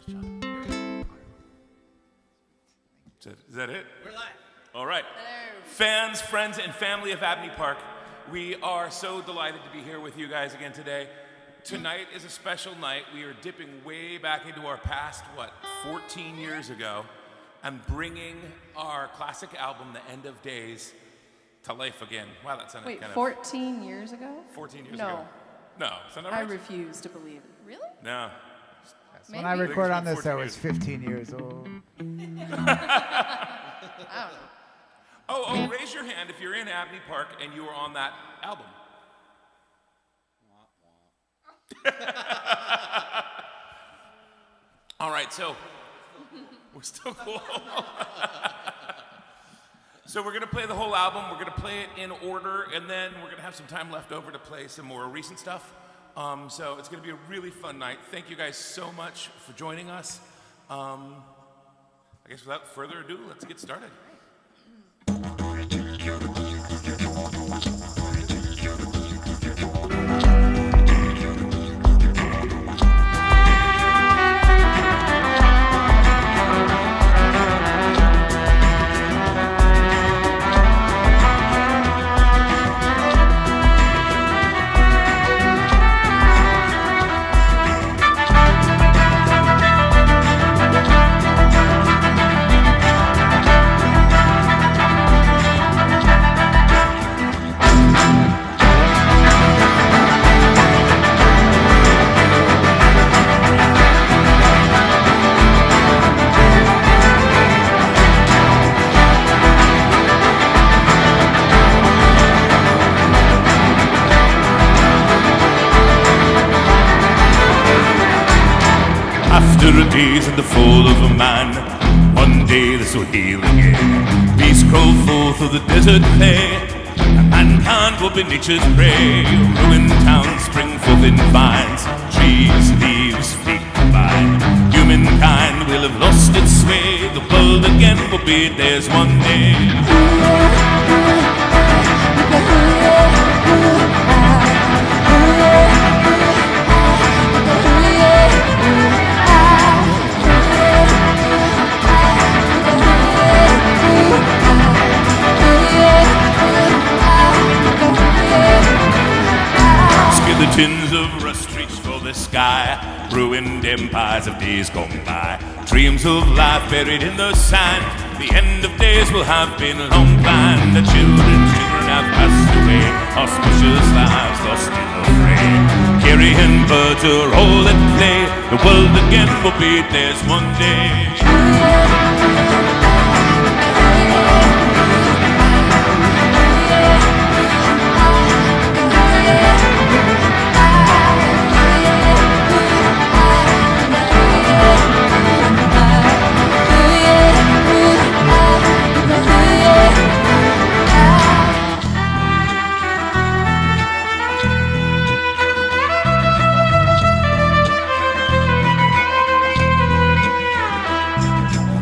Is that it? We're live. All right. Hello. Fans, friends, and family of Abney Park, we are so delighted to be here with you guys again today. Tonight is a special night. We are dipping way back into our past, 14 years ago, and bringing our classic album, The End of Days, to life again. Wow, that sounded Wait, kind 14 years ago? 14 years No. ago. No, is that not I right? refuse to believe it. Really? No. When I Maybe. record on It's this, been I 14 was 15 years old. I don't know. Oh, raise your hand if you're in Abney Park and you were on that album. All right, so we're still cool. So we're gonna play the whole album. We're gonna play it in order, and then we're gonna have some time left over to play some more recent stuff. So it's gonna be a really fun night. Thank you guys so much for joining us. I guess without further ado, let's get started. After a days in the fall of a man, one day this will heal again. Beasts crawl forth of the desert clay, and mankind will be nature's prey. Ruined towns spring forth in vines, trees, leaves, fleet combine. Humankind will have lost its sway, the world again will be theirs one day. Skeletons of rust reach for the sky, ruined empires of days gone by. Dreams of life buried in the sand, the end of days will have been long planned. The children have passed away, auspicious lives lost in the fray. Carrion birds are all at play, the world again will be theirs one day.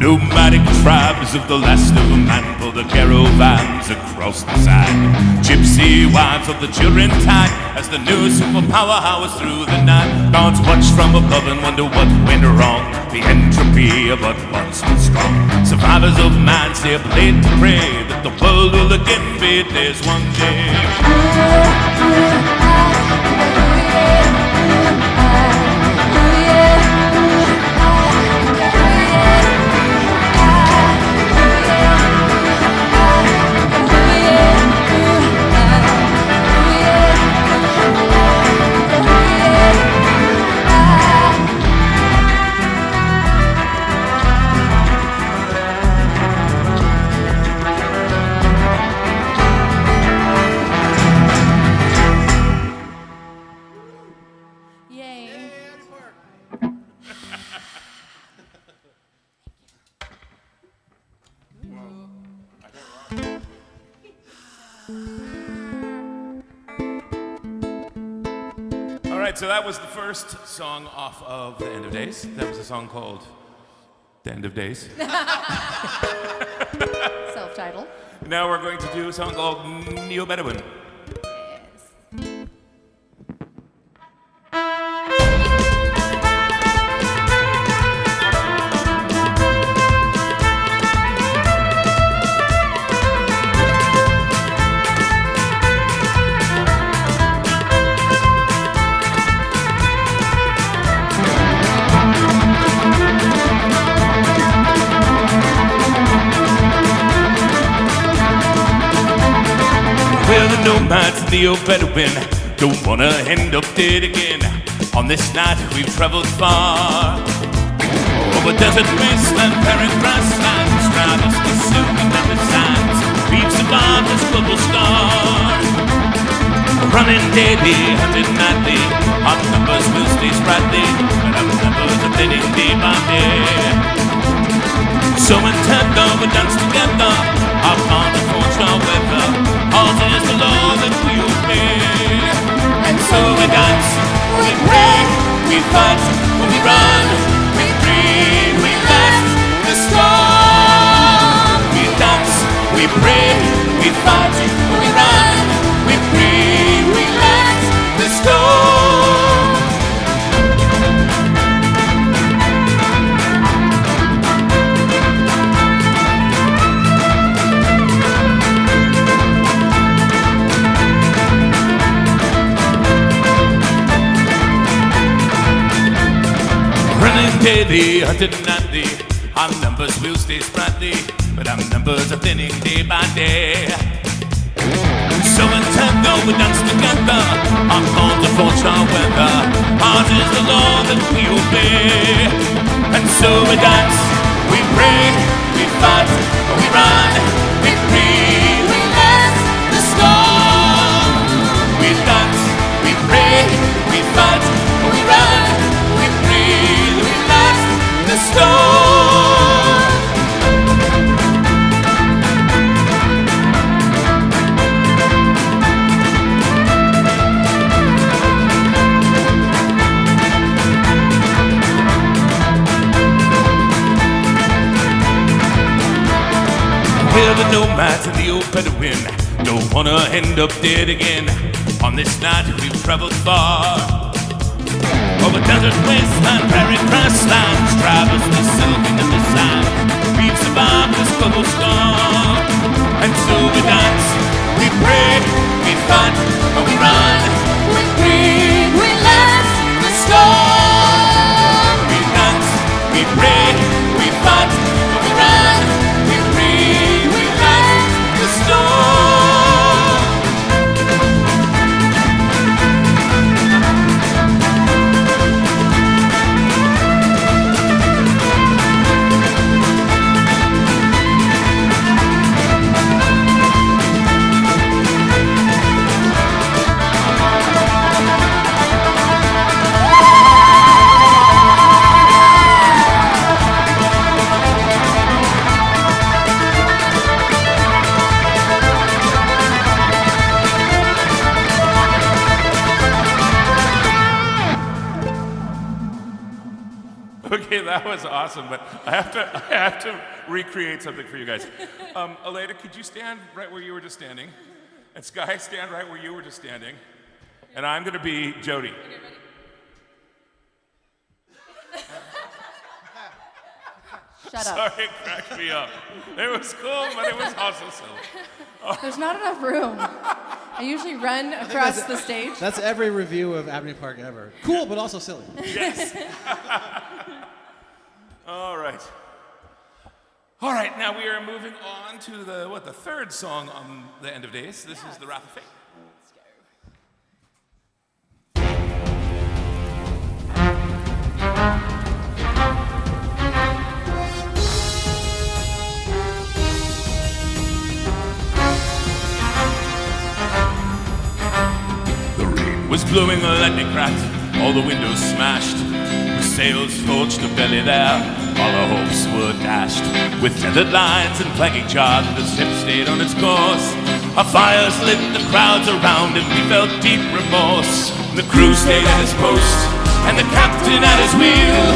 Nomadic tribes of the last of a man pull the caravans across the sand. Gypsy wives of the children tide as the new superpower howls through the night. Gods watch from above and wonder what went wrong. The entropy of what once was strong. Survivors of man stay up late to pray that the world will again be theirs one day. Yay. All right, so that was the first song off of The End of Days. That was a song called The End of Days. Self-titled. Now we're going to do a song called Neo Bedouin. Yes. nomads in the old Bedouin don't wanna end up dead again. On this night we've traveled far, over desert wasteland, barren grasslands, traveled the silky desert sands. We've survived this global storm, running daily, hunting nightly. Our numbers will stay sprightly, but our numbers are thinning day by day. So intent on we dance together, our bonds are forged our weather. Ours is the law that we obey. And so we dance, we pray, we fight, we run, we breathe, we let the storm. We dance, we pray, we fight, we run, we breathe, we let the storm. Running daily, hunting nightly. Our numbers will stay sprightly, but our numbers are thinning day by day. So intent though we dance together, our bonds are forged our weather. Ours is the law that we obey. And so we dance, we pray, we fight, we run, we breathe, we let the storm. We dance, we pray, we fight, we run, we breathe, we let the storm. We're the nomads in the old Bedouin, don't wanna end up dead again. On this night we've traveled far, over desert wasteland, prairie grasslands, traversed the silky desert sand. We've survived this global storm, and so we dance, we pray, we fight, and we run, we breathe, we let the storm. We dance, we pray, we fight, and we run, we breathe, we let the storm. Okay, that was awesome, but I have to recreate something for you guys. Aleda, could you stand right where you were just standing? And Sky, stand right where you were just standing. And I'm going to be Jody. Shut up. Sorry, it cracked me up. It was cool, but it was also silly. There's not enough room. I usually run across the stage. That's every review of Abney Park ever. Cool, but also silly. Yes. All right. All right, now we are moving on to the third song on the End of Days. This is The Wrath of Fate. Let's go. The rain was blowing, the lightning cracked, all the windows smashed. The sails forged a belly there, all our hopes were dashed. With tethered lines and flagging charge, the ship stayed on its course. Our fires lit the crowds around, and we felt deep remorse. The crew stayed at his post, and the captain at his wheel.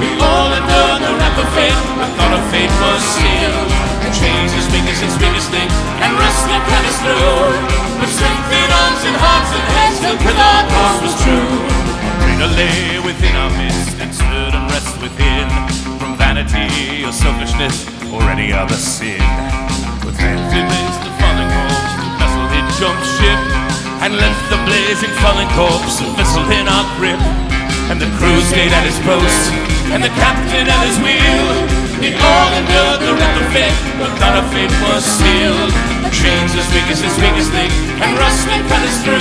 We all endured the wrath of fate, the thought of fate was sealed. And change is weakest its weakest link, and rest that cut us through. But strength in arms and hearts and heads, till our cause was true. Greater lay within our midst, and stood and rest within, from vanity or selfishness or any other sin. With hands raised the falling hopes, the vessel had jumped ship, and left the blazing falling corpse, a vessel in our grip. And the crew stayed at his post, and the captain at his wheel. They all endured the wrath of fate, the thought of fate was sealed. Chains as big as his biggest link, and rustling cut us through.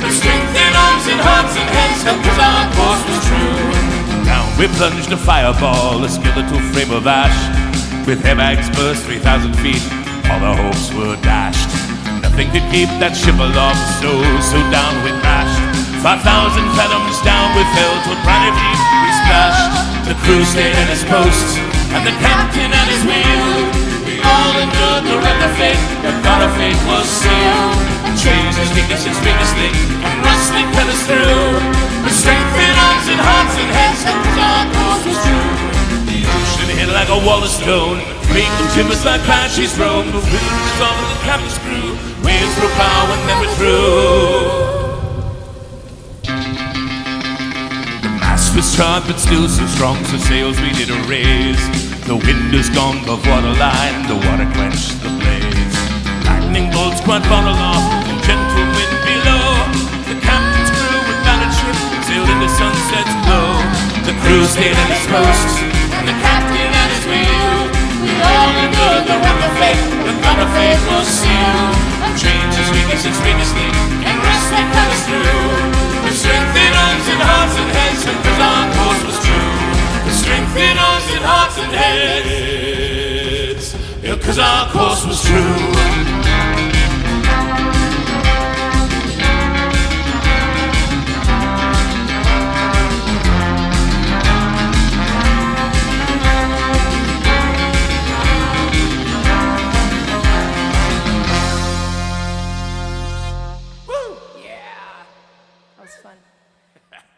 The strength in arms and hearts and heads helped us our course was true. Down we plunged a fireball, a skeletal frame of ash. With airbags burst 3,000 feet, all our hopes were dashed. Nothing could keep that ship aloft, so down we crashed. 5,000 fathoms down we fell to a briny deep we splashed. The crew stayed at his post, and the captain at his wheel. We all endured the wreck of fate, but thought our fate was sealed. Chains as big as its biggest link, and rustling cut us through. The strength in arms and hearts and heads helped our cause was true. The ocean hit like a wall of stone, making timbers like banshees roam. The wind was on the captain's crew, waves broke power and then we're through. The mast was charred but still so strong, so sails we did a raise. The wind is gone above waterline, the water quenched the blaze. Lightning bolts quite far aloft, and gentle wind below. The captain's crew with battered ship sailed into sunset's glow. The crew stayed at his post, and the captain at his wheel. We all endured the wreck of fate, but thought our fate was sealed. Chains as weak as its biggest link, and wrestling cut us through. The strength in arms and hearts and heads, because our course was true. The strength in arms and hearts and heads, because our course was true.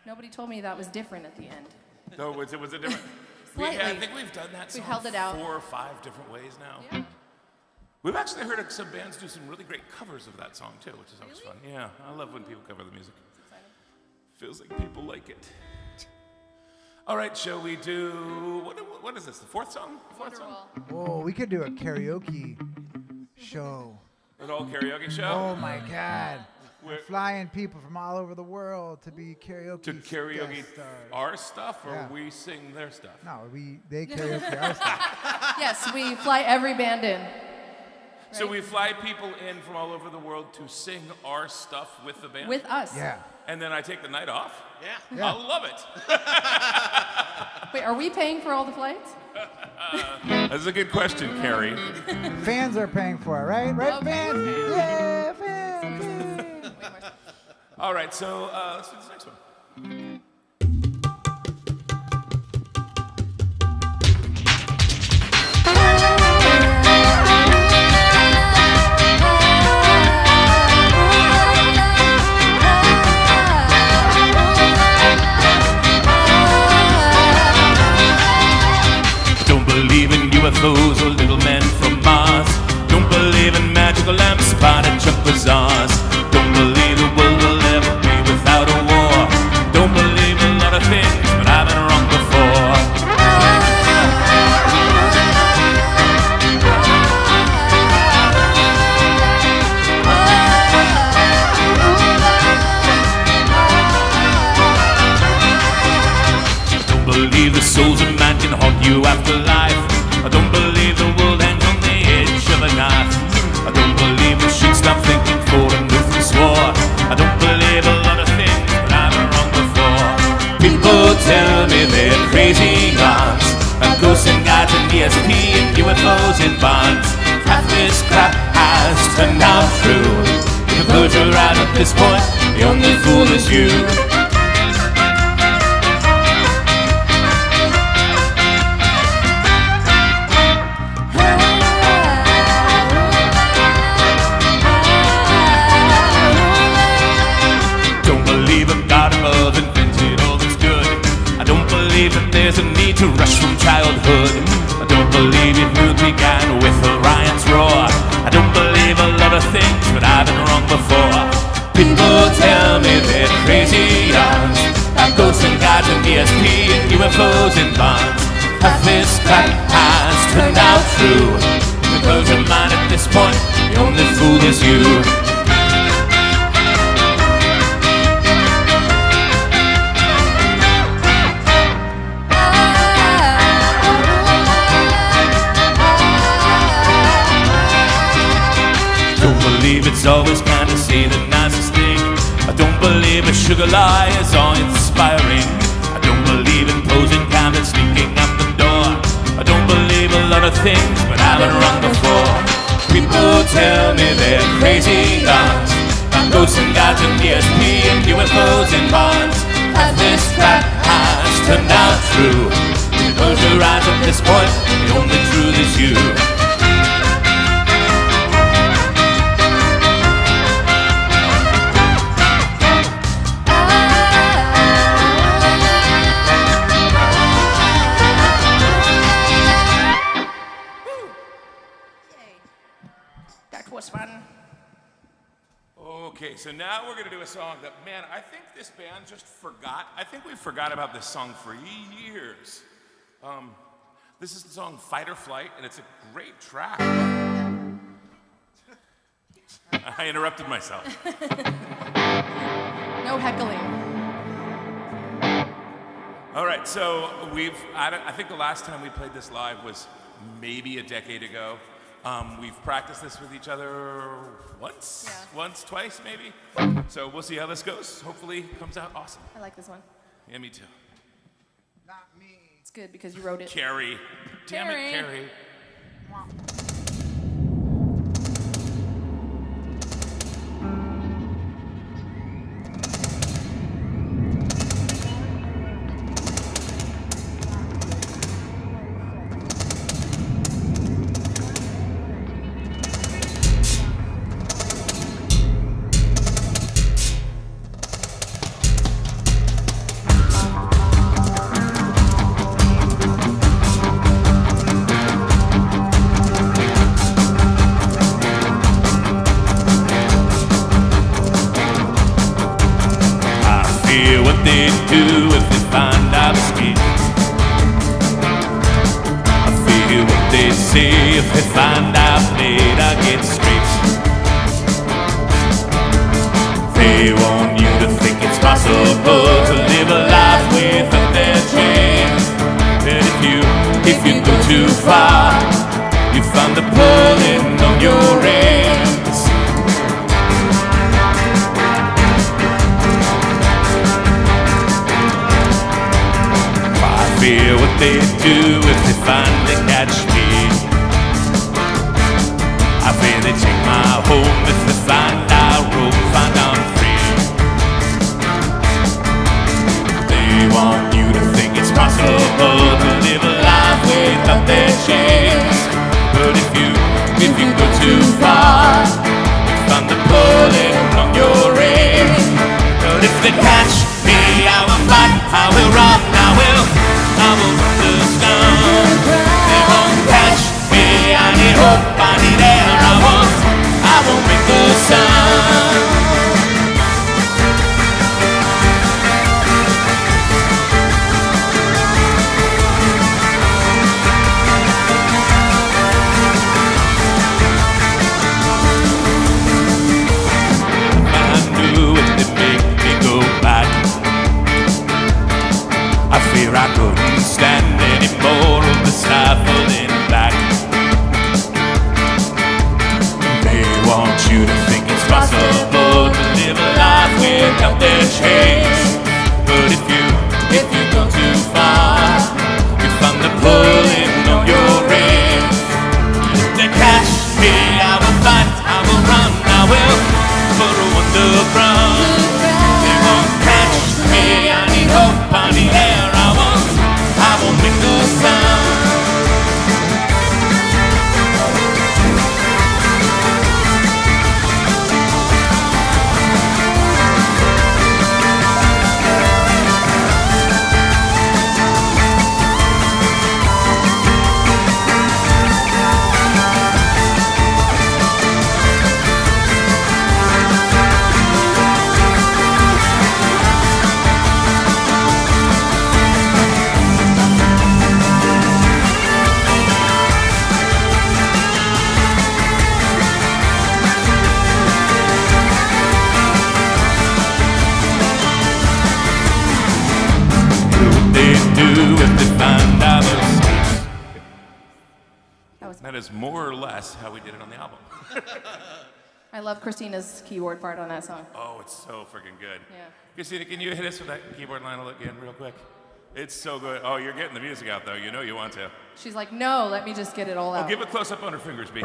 Nobody told me that was different at the end. No, was it different? Slightly. I think we've done that song held it out. 4 or 5 different ways now. Yeah. We've actually heard some bands do some really great covers of that song too, which is always fun. Yeah, I love when people cover the music. Feels like people like it. All right, shall we do, what is this, the 4th song? Oh, we could do a karaoke show. An old karaoke show? Oh my God. We're flying people from all over the world to be karaoke. To karaoke guest stars. our stuff, or Yeah. we sing their stuff? No, they karaoke our stuff. Yes, we fly every band in. So we fly people in from all over the world to sing our stuff with the band? With us. Yeah. And then I take the night off? Yeah. I love it. Wait, are we paying for all the flights? That's a good question, Carrie. Fans are paying for it, right? Right, Okay. fans? Yeah, fans. All right, so let's do this next one. Don't believe in UFOs or little men from Mars. Don't believe in magical lamps, spotted junk bazaars. Don't believe the world will ever be without a war. Don't believe a lot of things, but I've been wrong before. Don't believe the souls of man can haunt you after life. I don't believe the world hangs on the edge of a knife. I don't believe we should stop thinking for a ruthless war. I don't believe a lot of things, but I've been wrong before. People tell me they're crazy aunts, and ghosts and guides and ESP and UFOs in bonds. Half this crap has turned out true. If you close your eyes at this point, the only fool is you. That there's a need to rush from childhood. I don't believe it will began with Orion's roar. I don't believe a lot of things, but I've been wrong before. People tell me they're crazy young, about ghosts and gods and ESP and UFOs and bonds. Half this crap has turned out true. If you close your mind at this point, the only fool is you. Kids always kinda say the nicest thing. I don't believe a sugar lie is all inspiring. I don't believe in posing camera sneaking out the door. I don't believe a lot of things, but I've been wrong before. People tell me they're crazy guns, about ghosts and gods and ESP and UFOs and bonds. Has this crap has turned out true? If you close your eyes at this point, the only truth is you. That was fun. Okay, so now we're gonna do a song that, man, I think this band just forgot. I think we forgot about this song for years. This is the song Fight or Flight, and it's a great track. I interrupted myself. No heckling. All right, so I think the last time we played this live was maybe a decade ago. We've practiced this with each other once, twice, maybe. So we'll see how this goes. Hopefully it comes out awesome. I like this one. Yeah, me too. Not me. It's good because you wrote it. Carrie. Damn it, Carrie. What they do if they find out escape. I feel what they say if they find out late I get straight. They want you to think it's possible to live a life without their chains. But if you go too far, you find the pulling on your reins. Fear what they do if they finally catch me. I fear they take my home if they find out rope, find I'm free. They want you to think it's possible to live a life without their chains. But if you go too far, you find the pulling on your reins. But if they catch me, I will fight, I will run, I will understand. They won't catch me. I need hope, I need air. I won't make the sound. I knew it would make me go back. I fear I couldn't stand any more of the stifling back. They want you to think it's possible to live a life without their chains. But if you go too far, you find the pulling on your reins. If they catch me, I will fight, I will run, I will put a underground. They won't catch me, I need hope, I need air. I won't make the sound. That is more or less how we did it on the album. I love Christina's keyboard part on that song. Oh, it's so freaking good. Yeah. Christina, can you hit us with that keyboard line again real quick? It's so good. Oh, you're getting the music out, though. You know you want to. She's like, no, let me just get it all out. Oh, give a close-up on her fingers, B.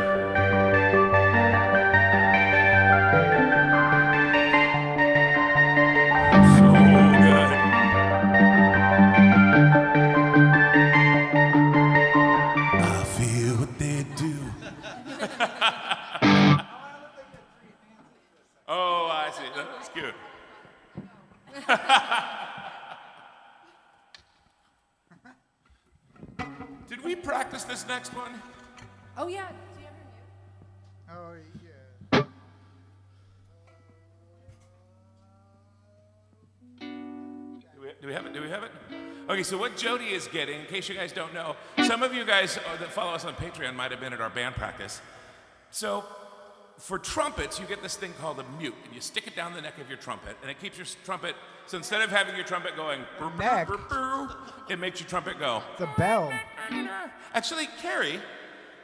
So good. I feel what they do. Oh, I see. That's cute. Did we practice this next one? Oh, yeah. Do you have your mute? Oh, yeah. Do we have it? Do we have it? Okay, so what Jody is getting, in case you guys don't know, some of you guys that follow us on Patreon might have been at our band practice. So for trumpets, you get this thing called a mute, and you stick it down the neck of your trumpet, and it keeps your trumpet, so instead of having your trumpet going, Neck. it makes your trumpet go. It's a bell. Actually, Carrie,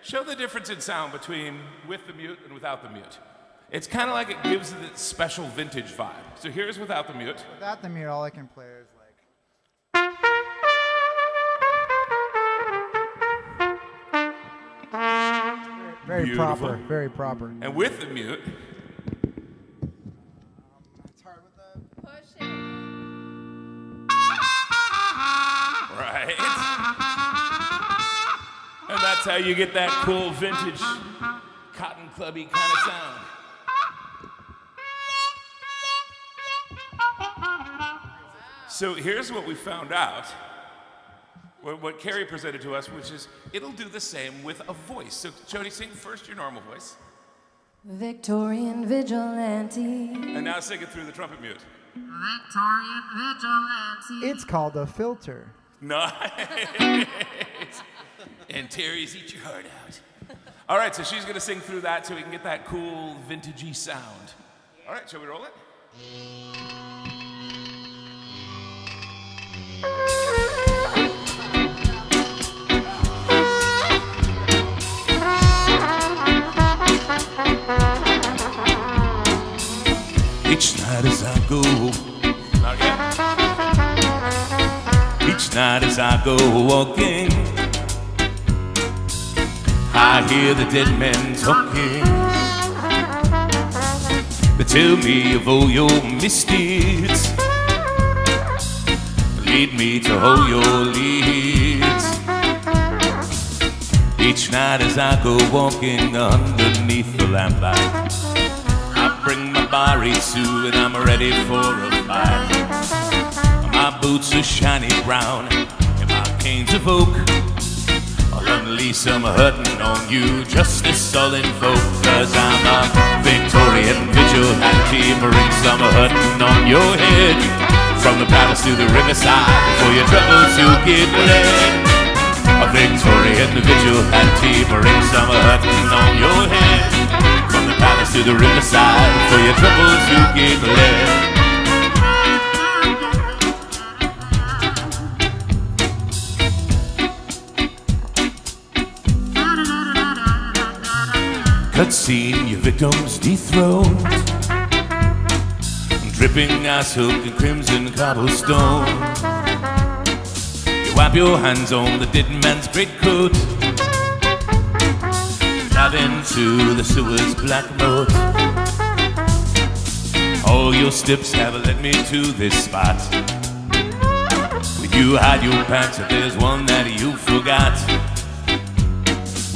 show the difference in sound between with the mute and without the mute. It's kind of like it gives it this special vintage vibe. So here's without the mute. Without the mute, all I can play is like. Very Beautiful. proper. Very proper. And with the mute, It's hard with the. Push it. right? And that's how you get that cool vintage cotton clubby kind of sound. So here's what we found out. What Carrie presented to us, which is it'll do the same with a voice. So Jody, sing first your normal voice. Victorian vigilante. And now sing it through the trumpet mute. Victorian vigilante. It's called a filter. Nice. And Terry's eat your heart out. All right, so she's gonna sing through that so we can get that cool vintagey sound. All right, shall we roll it? Each night as I go, not yet. Each night as I go walking, I hear the dead men talking. They tell me of all your misdeeds, lead me to all your leads. Each night as I go walking underneath the lamplight, I bring my bari to and I'm ready for a fight. My boots are shiny brown and my cane's of oak. I'll unleash some hurting on you, justice sullen folk. Cause I'm a Victorian vigilante, bring some hurting on your head. From the palace to the riverside, for your troubles you get led. A Victorian vigilante, bring some hurting on your head. From the palace to the riverside, for your troubles you get led. Cutscene, your victims dethroned, dripping ice hook and crimson cobblestone. You wipe your hands on the dead man's greatcoat, dive into the sewer's black moat. All your steps have led me to this spot. When you hide your pants, if there's one that you forgot.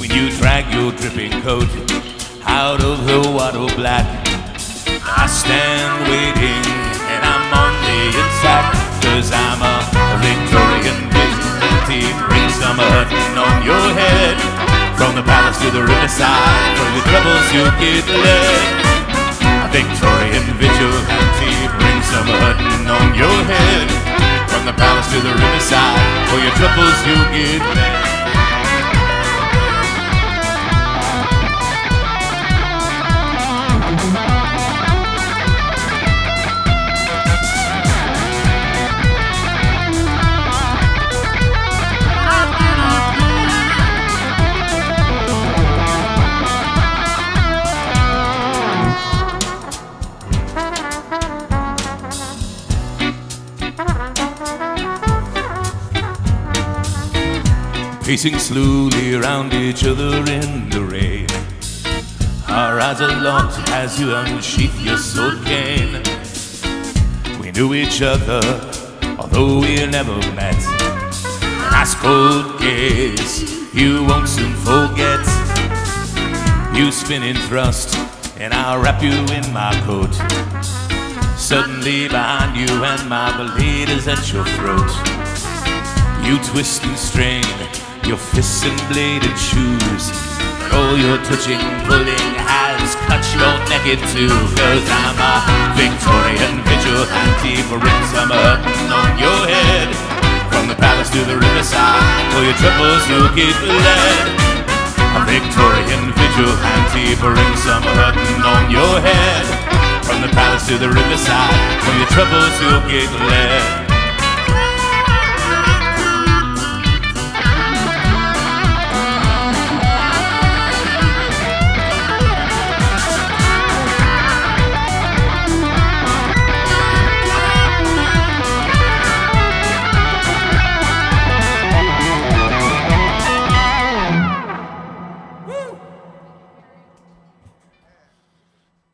When you drag your dripping coat out of the water black, I stand waiting and I'm on the inside. Cause I'm a Victorian vigilante, bring some hurting on your head. From the palace to the riverside, for your troubles you get led. A Victorian vigilante, bring some hurting on your head. From the palace to the riverside, for your troubles you get led. Pacing slowly around each other in the rain. Our eyes are locked as you unsheath your sword cane. We knew each other, although we never met. An ice cold gaze you won't soon forget. You spin in thrust, and I'll wrap you in my coat. Suddenly behind you and my blade is at your throat. You twist and strain your fists and bladed shoes, but all your touching, pulling has cut your neck in two. 'Cause I'm a Victorian vigilante, pouring some hurting on your head. From the palace to the riverside, for your troubles you'll get led. A Victorian vigilante, pouring some hurting on your head. From the palace to the riverside, for your troubles you'll get led.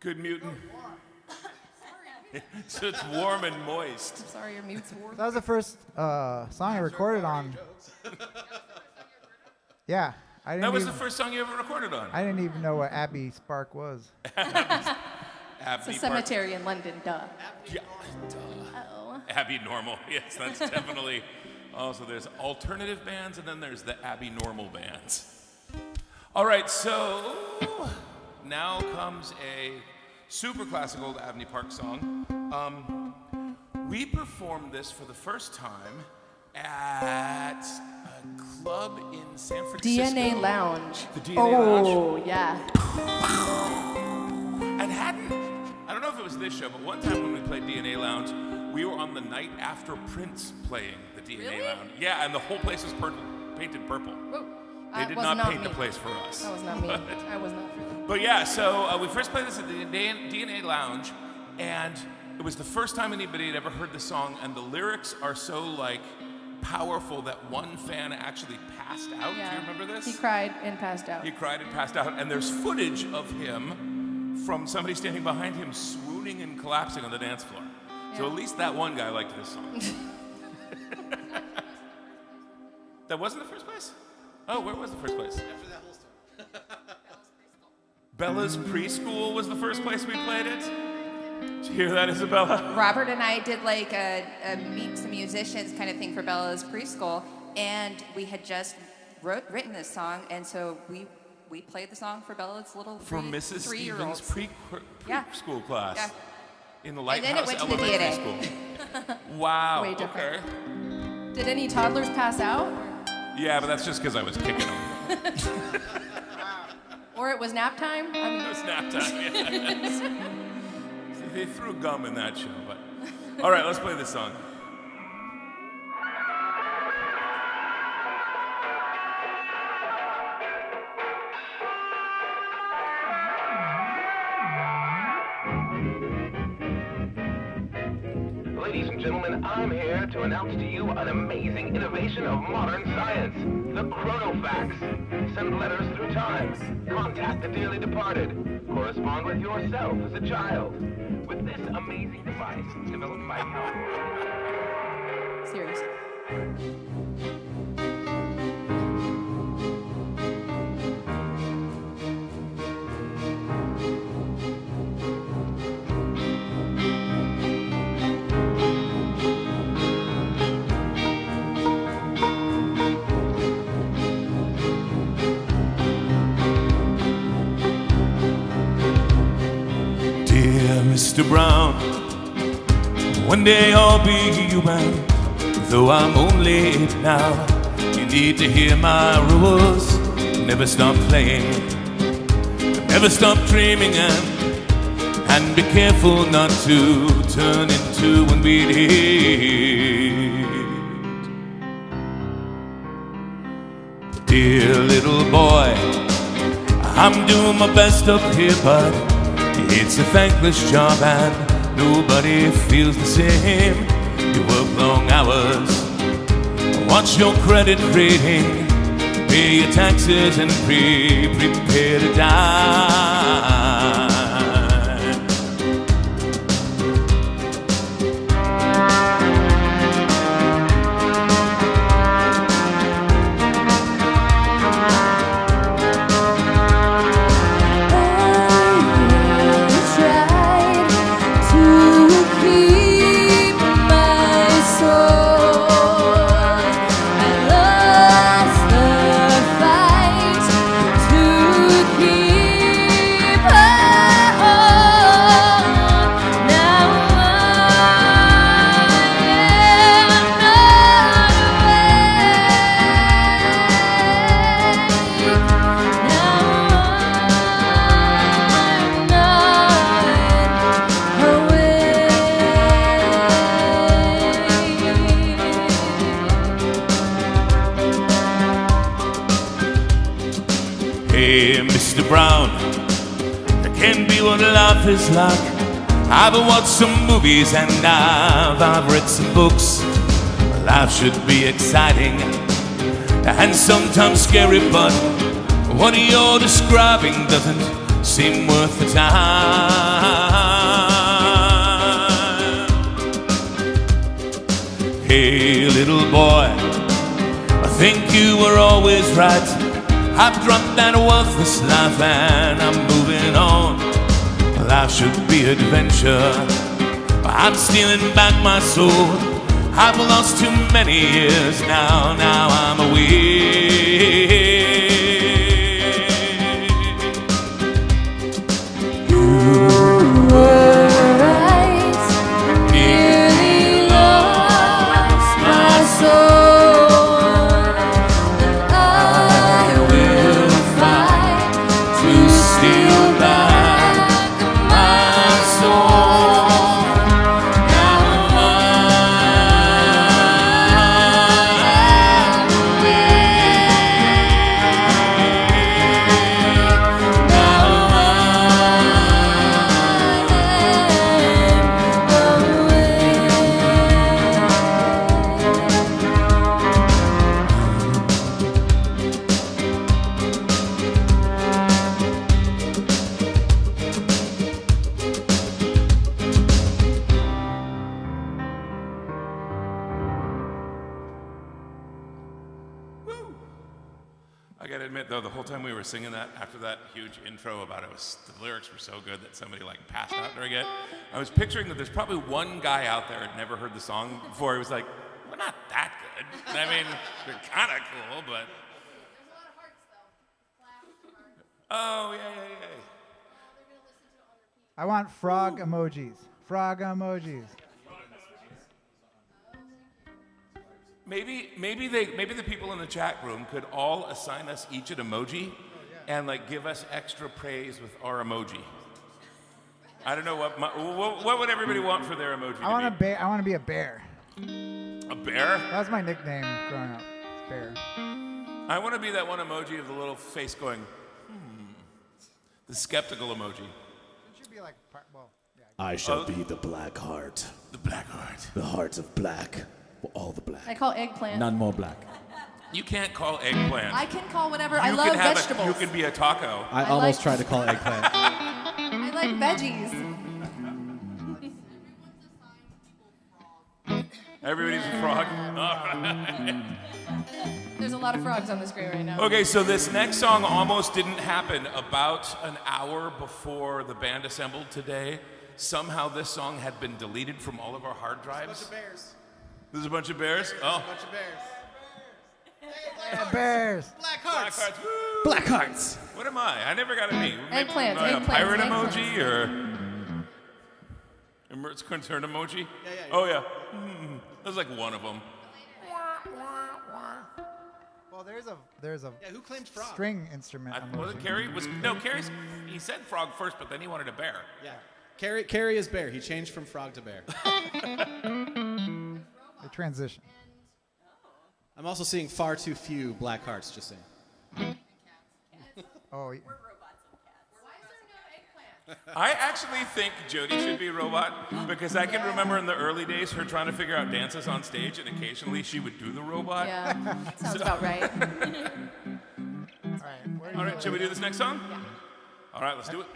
Good mutant. So it's warm and moist. I'm sorry, your mute's warm. That was the first song I recorded on. Yeah, I didn't. That was the first song you ever recorded on. I didn't even know what Abbey Spark was. It's a cemetery in London, duh. Yeah, Uh-oh. Abbey Normal. Yes, that's definitely. Also, there's alternative bands, and then there's the Abbey Normal bands. All right, so now comes a super classic old Abney Park song. We performed this for the first time at a club in San Francisco. DNA Lounge. The DNA Lounge. Oh, yeah. And I don't know if it was this show, but one time when we played DNA Lounge, we were on the night after Prince playing the DNA Really? Lounge. Yeah, and the whole place was painted purple. Whoa. They did not paint the place for us. That was not me. I was not for them. But yeah, so we first played this at the DNA Lounge, and it was the first time anybody had ever heard the song, and the lyrics are so like powerful that one fan actually passed out. Yeah. Do you remember this? He cried and passed out. He cried and passed out, and there's footage of him from somebody standing behind him swooning and collapsing on the dance floor. So Yeah. at least that one guy liked this song. That wasn't the first place? Oh, where was the first place? After that whole story. Bella's Preschool was the first place we played it. Did you hear that, Isabella? Robert and I did like a meet some musicians kind of thing for Bella's Preschool, and we had just written this song, and so we played the song for Bella's little For Mrs. three-year-olds. Stevens' Yeah. preschool class. Yeah. In the And then it Lighthouse went to the Elementary DNA. School. Wow. Way Okay. different. Did any toddlers pass out? Yeah, but that's just because I was kicking them. Or it was nap time? I mean, It was nap time. Yes. They threw gum in that show, but all right, let's play this song. Ladies and gentlemen, I'm here to announce to you an amazing innovation of modern science, the chronofax. Send letters through time, contact the dearly departed, correspond with yourself as a child. With this amazing device developed by serious. Dear Mr. Brown, one day I'll be human, though I'm only 8 now. You need to hear my rules, never stop playing, never stop dreaming, and be careful not to turn into one beat hit. Dear little boy, I'm doing my best up here, but it's a thankless job and nobody feels the same. You work long Watch your credit rating, pay your taxes, and prepare to die. Hey, Mr. Brown, that can be what life is like. I've watched some movies and I've read some books. Life should be exciting and sometimes scary, but what you're describing doesn't seem worth the time. Hey, little boy, I think you were always right. I've dropped that worthless life and I'm moving on. Life should be adventure. I'm stealing back my soul. I've lost too many years now. Now I'm away. You were right. Nearly lost my soul. I gotta admit, though, the whole time we were singing that, after that huge intro about it, the lyrics were so good that somebody like passed out during it. I was picturing that there's probably one guy out there who'd never heard the song before. He was like, "We're not that good." I mean, they're kind of cool, but. There's a lot of hearts, though. Oh, yeah. I want frog emojis. Frog emojis. Maybe the people in the chat room could all assign us each an emoji, and like give us extra praise with our emoji. I don't know what would everybody want for their emoji. I want a bear. I want to be a bear. A bear? That was my nickname growing up. Bear. I want to be that one emoji of the little face going, the skeptical emoji. It should be like I shall be the black heart. The black heart. The heart of black. All the black. I call eggplant. None more black. You can't call eggplant. I can call whatever. You I love can have vegetables. you can be a taco. I I almost like- tried to call eggplant. I like veggies. Everybody's a frog. All right. There's a lot of frogs on the screen right now. Okay, so this next song almost didn't happen. About an hour before the band assembled today, somehow this song had been deleted from all of our hard drives. Bears. There's a bunch of bears? Oh. Bunch of bears. Yeah, bears. Black Black hearts. hearts. Woo! Black hearts. What am I? I never got a name. Eggplant, Am I a eggplant, pirate eggplant. emoji or emergency concern emoji? Yeah. Oh yeah. That was like one of them. Well, there's a Yeah, who claimed frog? string instrument. Was it emoji. Carrie? Carrie's. He said frog first, but then he wanted a bear. Yeah. Carrie is bear. He changed from frog to bear. The transition. I'm also seeing far too few black hearts, just saying. Oh, yeah. Why is there no eggplant? I actually think Jody should be a robot because I can remember in the early days her trying to figure out dances on stage, and occasionally she would do the robot. Yeah, sounds about right. All right, should we do this next song? Yeah. All right, let's do it.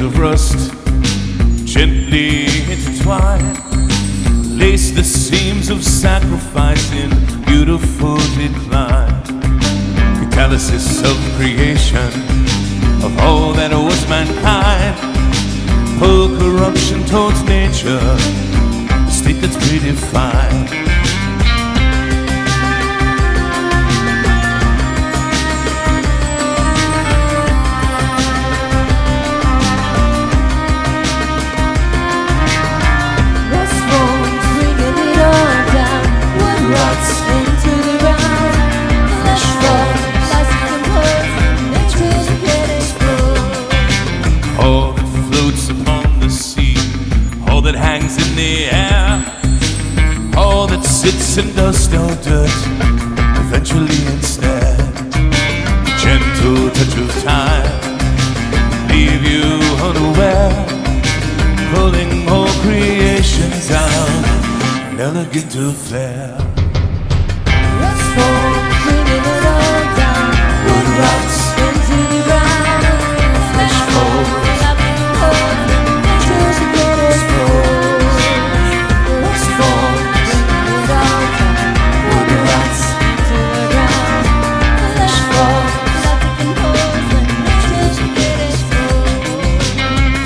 Of rust gently intertwine, lace the seams of sacrifice in beautiful decline, catalysis of creation of all that was mankind, pull corruption towards nature, a state that's predefined. All that floats upon the sea, all that hangs in the air, all that sits and does no dirt, eventually instead, the gentle touch of time, leave you unaware, pulling all creation down, an elegant affair. Bringing it all down, wood rots into the ground, flesh falls, nothing holds, nature's a good exposed. Rust falls, bringing it all down, wood rots into the ground, flesh falls, nothing holds, nature's a good exposed.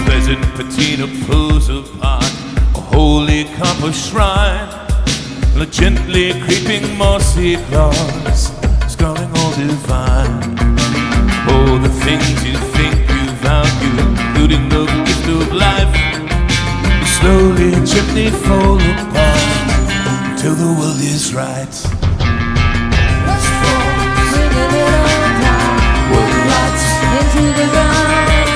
Pleasant patina pulls apart a holy copper shrine, a gently creeping mossy claws, scarring all divine. Oh, the things you think you value, including the gift of life, slowly, gently fall apart till the world is right. Rust falls, bringing it all down, wood rots into the ground,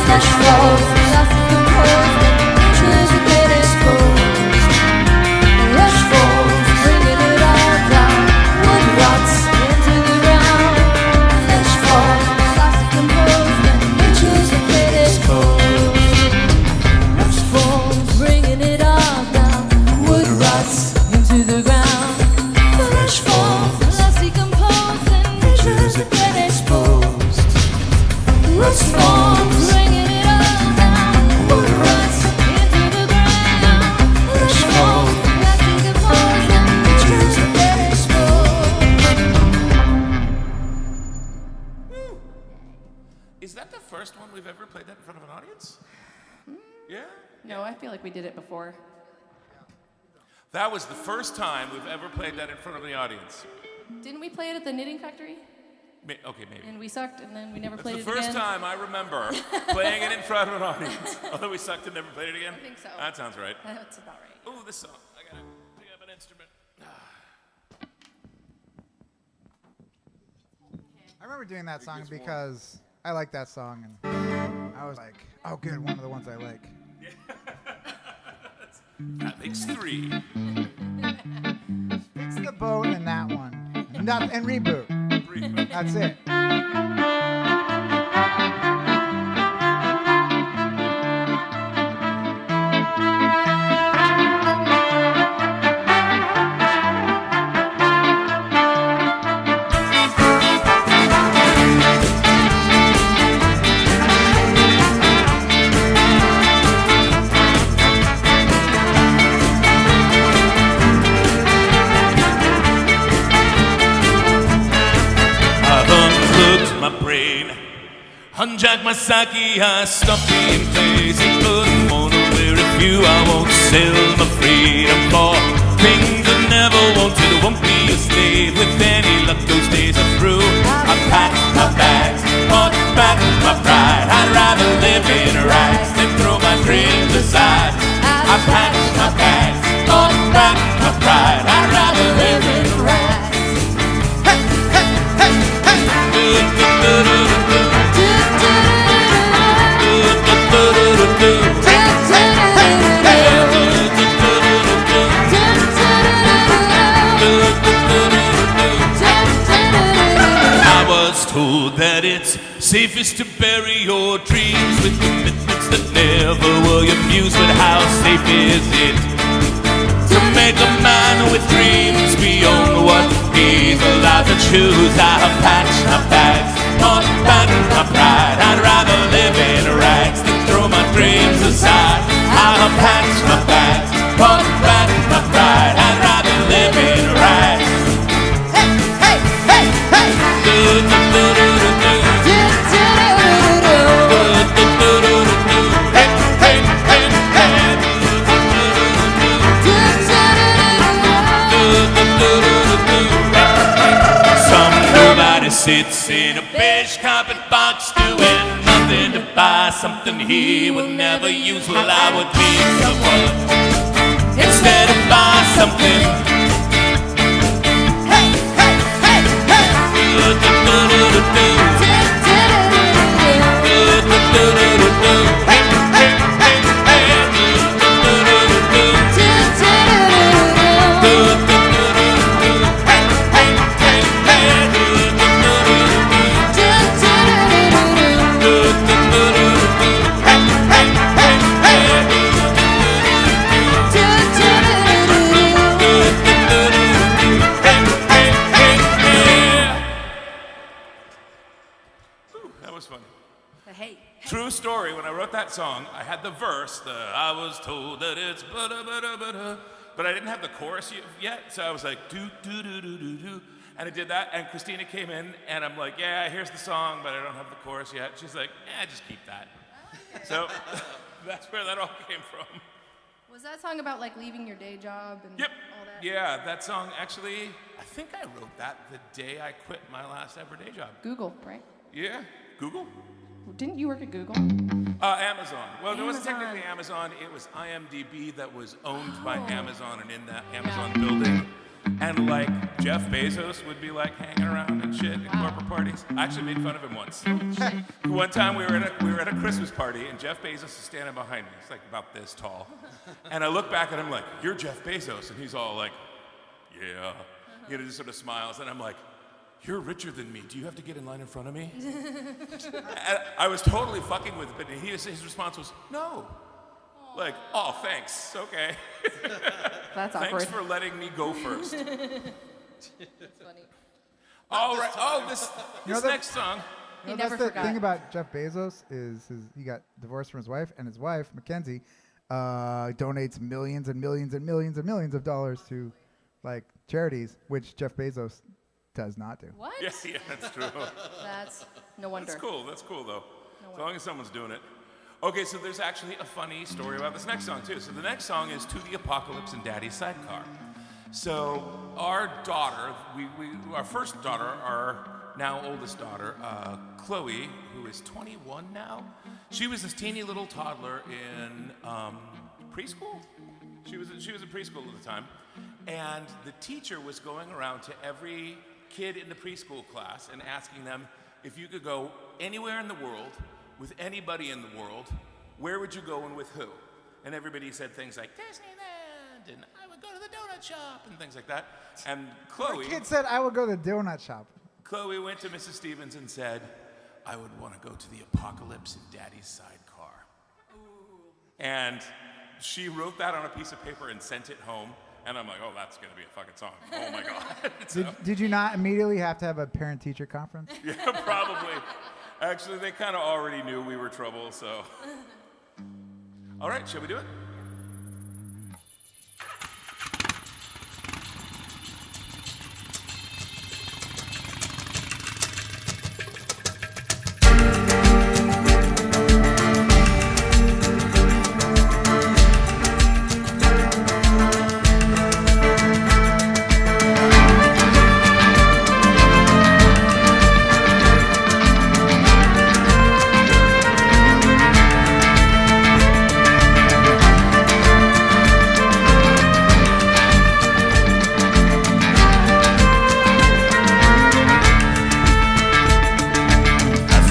flesh falls, nothing composed, nature's a bit exposed. Rush falls, bringing it all down, wood rots into the ground, flesh falls, plastic composed, nature's a bit exposed. Rush falls, bringing it all down, wood rots into the ground, flesh falls, plastic composed, nature's a bit exposed. Rush falls, bringing it all down, wood rots into the ground, flesh falls, plastic composed, nature's a bit exposed. Is that the first one we've ever played that in front of an audience? Yeah? No, I feel like we did it before. That was the first time we've ever played that in front of the audience. Didn't we play it at the Knitting Factory? Okay, maybe. And we sucked, and then we never That's played the it first again. time I remember playing it in front of an audience. Although we sucked and never played it again? I think so. That sounds right. That's about right. Ooh, this song. I gotta pick up an instrument. I remember doing that song because I like that song, and I was like, oh, good, one of the ones I like. That makes 3. Fix the boat and that one. And reboot. Reboot. That's it. Unjack my sake, I stuffed me in place. It couldn't want to wear a few. I won't sell my freedom for things I never wanted. Won't be a slave with any luck. Those days are through. I packed my bags, bought back my pride. I'd rather live in rags than throw my dreams aside. I packed my bags, bought back my pride. I'd rather live in rags. Hey, hey, hey, hey, hey. I was told that it's safest to bury your dreams with commitments that never were your muse. But how safe is it to make a man with dreams beyond what he's allowed to choose? I have packed my bags, bought back my pride. I'd rather live in rags than throw my dreams aside. I have packed my bags, bought back my pride. I'd rather live in rags. Hey, hey, hey, hey. Some nobody sits in a beige carpet box doing nothing to buy something he would never use. Well, I would be someone instead of buy something. Hey, hey, hey, hey. True story, when I wrote that song, I had the verse, I was told that it's ba-da-ba-da-ba-da, but I didn't have the chorus yet, so I was like, do-do-do-do-do-do, and I did that, and Christina came in, and I'm like, yeah, here's the song, but I don't have the chorus yet. She's like, yeah, just keep that. So that's where that all came from. Was that song about like leaving your day job and Yep. all that? Yeah, that song, actually, I think I wrote that the day I quit my last ever day job. Google, right? Yeah, Google? Didn't you work at Google? Amazon. Well, it wasn't Amazon. technically Amazon. It was IMDb that was owned by Amazon and in that Amazon building. And like Jeff Bezos would be like hanging around and shit at corporate parties. I actually made fun of him once. One time we were at a Christmas party and Jeff Bezos is standing behind me. He's like about this tall. And I look back at him like, "You're Jeff Bezos," and he's all like, "Yeah," you know, just sort of smiles. And I'm like, "You're richer than me. Do you have to get in line in front of me?" And I was totally fucking with it, but his response was, "No." Like, "Oh, thanks. Okay." That's awkward. Thanks for letting me go first. That's funny. All right. Oh, this next song. He That's never the forgot. thing about Jeff Bezos is he got divorced from his wife, and his wife, Mackenzie, donates millions and millions and millions and millions of dollars to like charities, which Jeff Bezos does not do. What? Yeah, that's true. That's no wonder. That's cool. That's cool, though. As long as someone's doing it. Okay, so there's actually a funny story about this next song, too. So the next song is To the Apocalypse in Daddy's Sidecar. So our daughter, our first daughter, our now oldest daughter, Chloe, who is 21 now, she was this teeny little toddler in preschool. She was in preschool at the time. And the teacher was going around to every kid in the preschool class and asking them, if you could go anywhere in the world, with anybody in the world, where would you go and with who? And everybody said things like Disneyland, and I would go to the donut shop, and things like that. And Chloe... The kid said, I would go to the donut shop. Chloe went to Mrs. Stevens and said, I would want to go to the apocalypse in Daddy's sidecar. And she wrote that on a piece of paper and sent it home. And I'm like, oh, that's going to be a fucking song. Oh, my God. So, Did you not immediately have to have a parent-teacher conference? yeah, probably. Actually, they kind of already knew we were trouble, so. All right, shall we do it?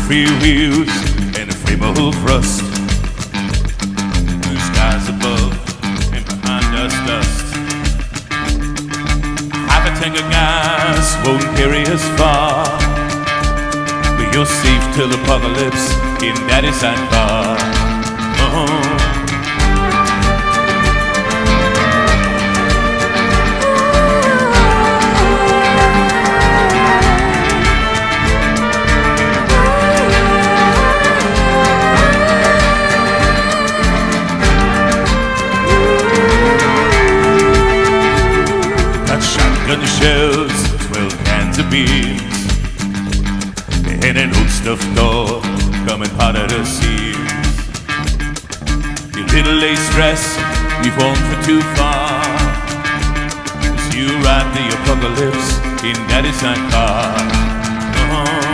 Three wheels and a frame of rust. Blue skies above and behind us dust. Half a tank of gas won't carry us far, but you're safe till apocalypse in Daddy's sidecar. Oh. Gun shells, 12 cans of beans, and an old stuffed dog coming part of the seams. Your little lace dress, you've worn for too far, as you ride the apocalypse in Daddy's sidecar. Oh.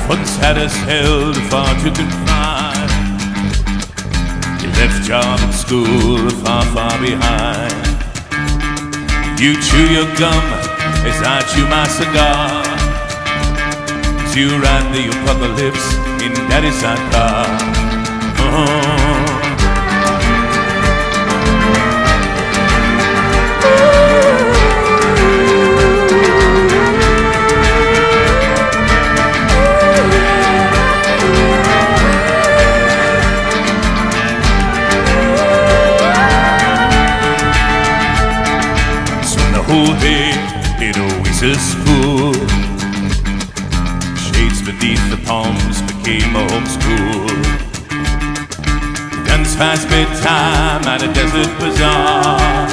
Once had us held far too confined. You left job and school far, far behind. You chew your gum as I chew my cigar, as you ride the apocalypse in Daddy's sidecar. Oh. Whole day in Oasis pool, shades beneath the palms became a homeschool. Guns past bedtime at a desert bazaar.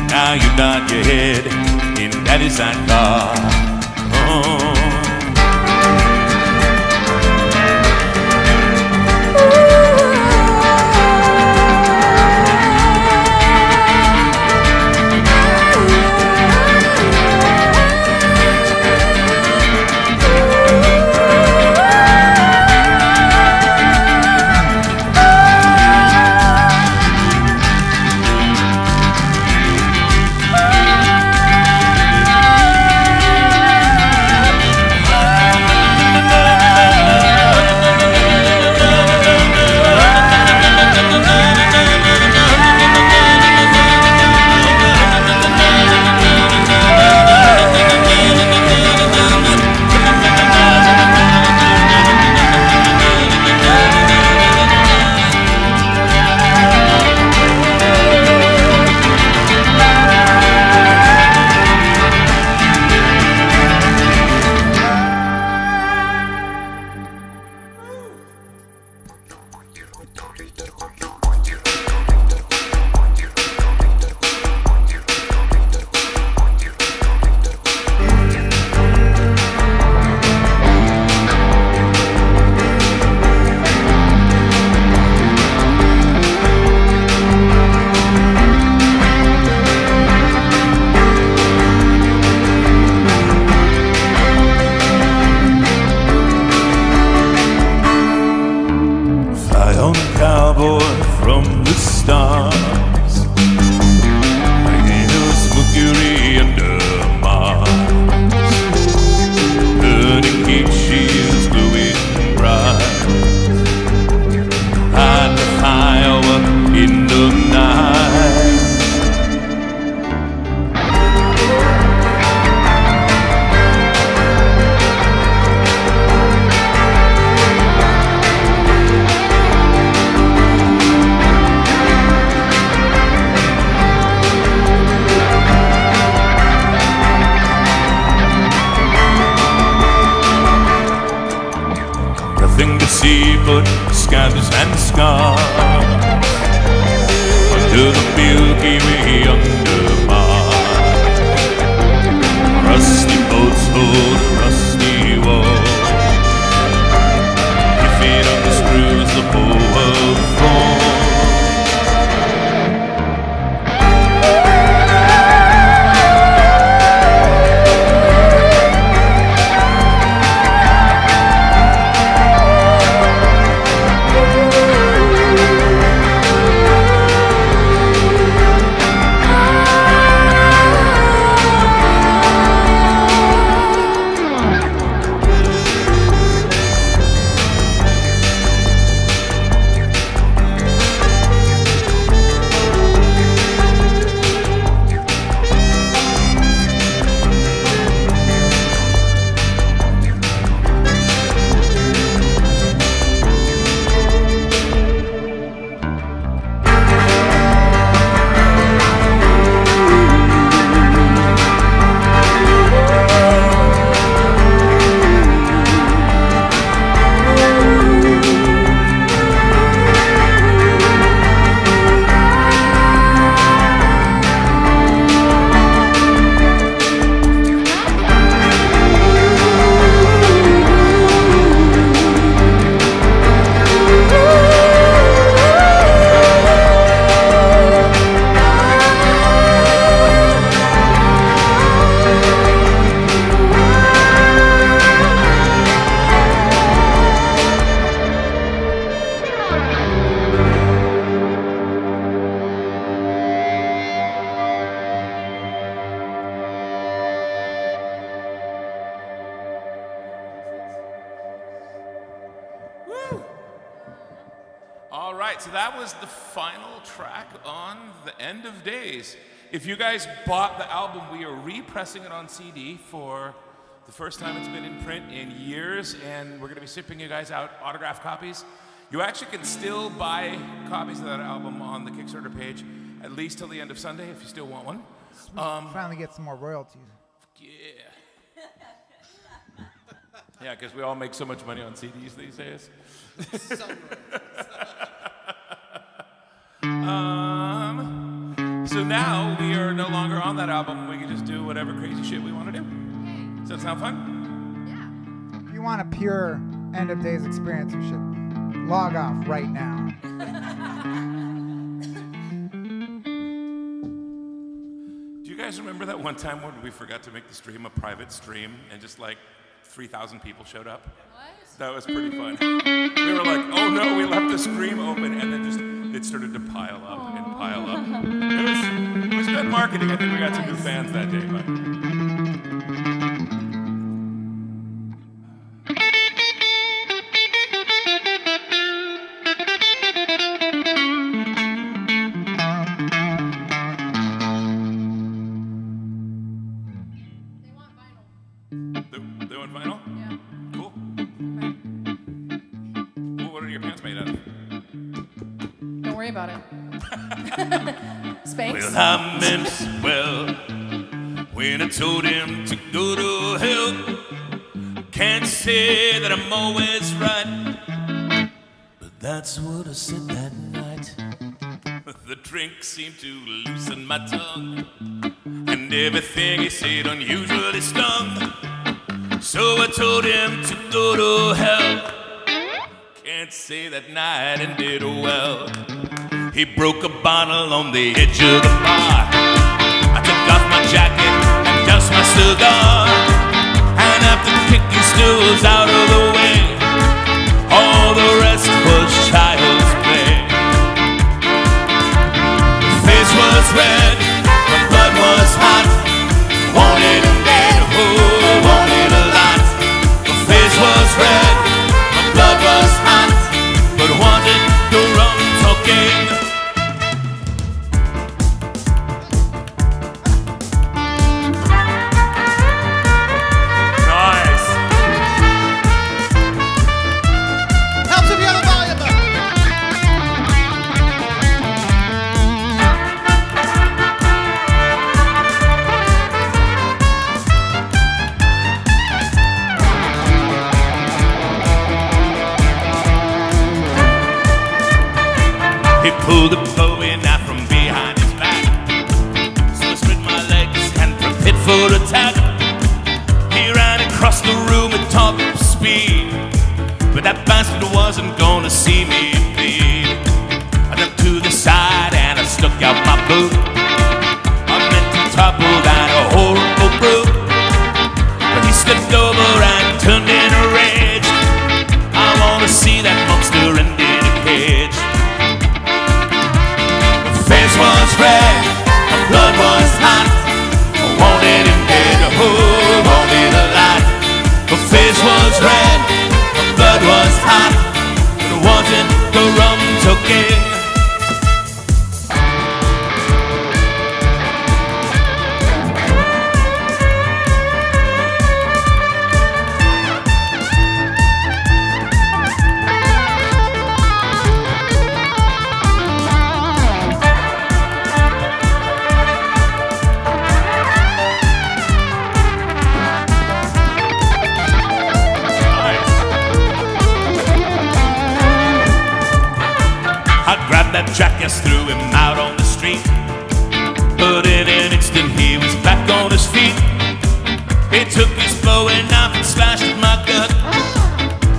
Now you nod your head in Daddy's sidecar. Oh. nothing to see but scabs and scars. Under the Milky Way undermine, rusty boats hold rusty walls. If it unscrews, the whole world falls. All right, so that was the final track on The End of Days. If you guys bought the album, we are repressing it on CD for the first time it's been in print in years, and we're going to be shipping you guys out autographed copies. You actually can still buy copies of that album on the Kickstarter page, at least till the end of Sunday, if you still want one. Finally get some more royalties. Yeah. Yeah, because we all make so much money on CDs these days. So now we are no longer on that album. We can just do whatever crazy shit we want to do. Does that sound fun? If you want a pure end of days experience, you should log off right now. Do you guys remember that one time when we forgot to make the stream a private stream and just like 3,000 people showed up? What? That was pretty fun. We were like, oh no, we left the stream open, and then just it started to pile up and pile up. It was good marketing. I think we got some new fans that day, but. They want vinyl? Yeah. Cool. Well, what are your pants made out of? Don't worry about it. Spanx? Well, I meant well when I told him to go to hell. Can't say that I'm always right, but that's what I said that night. The drink seemed to loosen my tongue, and everything he said unusually stung. So I told him to go to hell. Can't say that night ended well. He broke a bottle on the edge of the bar. I took off my jacket and doused my cigar, and after kicking stools out of the way, all the rest was child's play. The face was red, the blood was hot. Wanted him dead, oh, wanted a lot. The face was red, the blood was hot, but wanted the rum talking. pulled a Bowie knife from behind his back. So I spread my legs and prepared for attack. He ran across the room at top speed, but that bastard wasn't gonna see me bleed. I ducked to the side and I stuck out my boot. I meant to topple that horrible brute, but he slipped over and turned in a rage. I wanna see that monster end in a cage. The face was red, the blood was hot. I wanted him dead, oh, wanted alive. The face was red, the blood was hot. It wasn't the rum toking. That jackass threw him out on the street, but in an instant he was back on his feet. He took his bow and knife and slashed at my gut,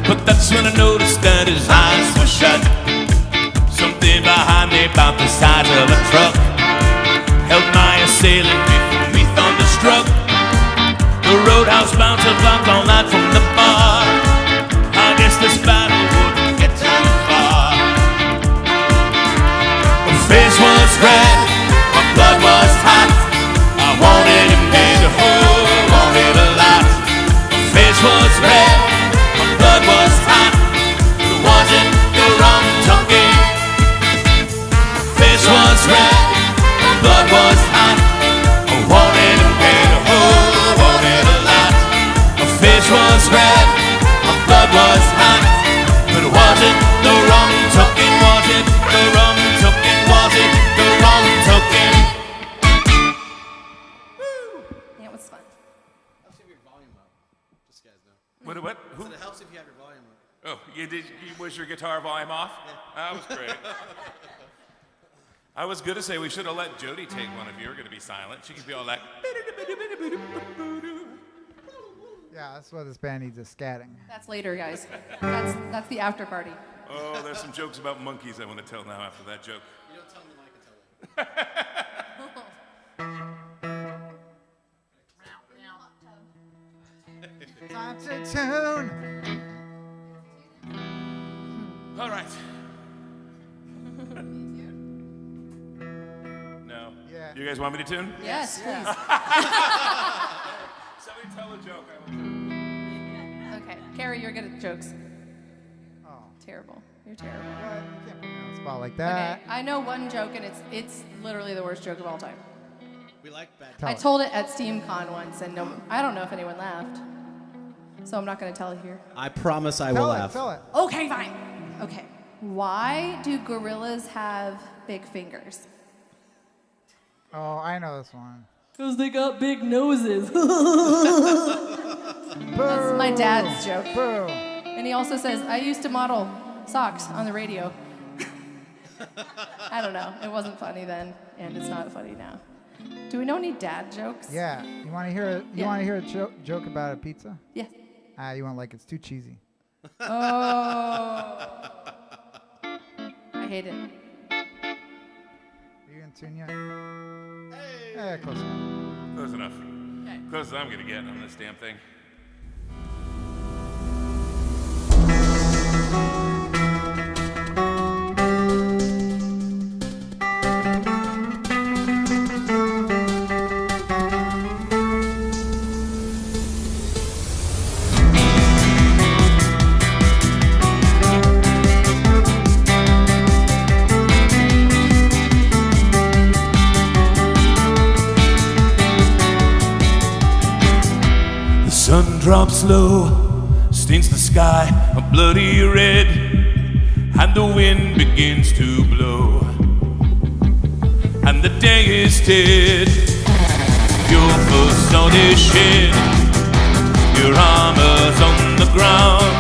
but that's when I noticed that his eyes were shut. Something behind me about the size of a truck held my assailant before me thunderstruck. The roadhouse bouncer bumped all night from the bar. I guess this battle wouldn't get too far. My face was red, my blood was hot. I wanted him dead, oh, wanted a lot. My face was red, my blood was hot. It wasn't the rum talking. My face was red, my blood was hot. I wanted him dead, oh, wanted a lot. My face was red, my blood was hot. But it wasn't the rum talking, was it the rum talking? Was it the wrong token? Yeah, it was fun. Helps if you have your volume up. Just so you guys know. What? Who? So it helps if you have your volume up. Oh, was your guitar volume off? That was great. I was going to say we should have let Jody take one if you were going to be silent. She could be all like. Yeah, that's what this band needs, is scatting. That's later, guys. That's the after party. Oh, there's some jokes about monkeys I want to tell now after that joke. You don't tell me I can tell it. Time to tune. All right. No. Yeah. You guys want me to tune? Yes, please. Somebody tell a joke. I will. Okay, Carrie, you're good at jokes. Oh. Terrible. You're terrible. What? You can't put me on the spot like Okay, that. I know one joke, and it's literally the worst joke of all time. We like bad. Tell I it. told it at SteamCon once, and I don't know if anyone laughed. So I'm not going to tell it here. I promise I will Tell laugh. it, tell it. Okay, fine. Okay. Why do gorillas have big fingers? Oh, I know this one. Because they got big noses. Boo. That's my dad's joke. Boo. And he also says, I used to model socks on the radio. I don't know. It wasn't funny then, and it's not funny now. Do we know any dad jokes? Yeah. You want to hear a Yeah. joke about a pizza? Yes. You won't like it. It's too cheesy. Oh. I hate it. Are you in tune yet? Hey. Close enough. Close enough. Okay. Close as I'm going to get on this damn thing. Sun drops low, stains the sky a bloody red, and the wind begins to blow, and the day is dead. Your first on is shed, your armor's on the ground.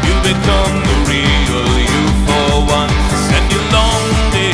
You become the real you for once, and you long to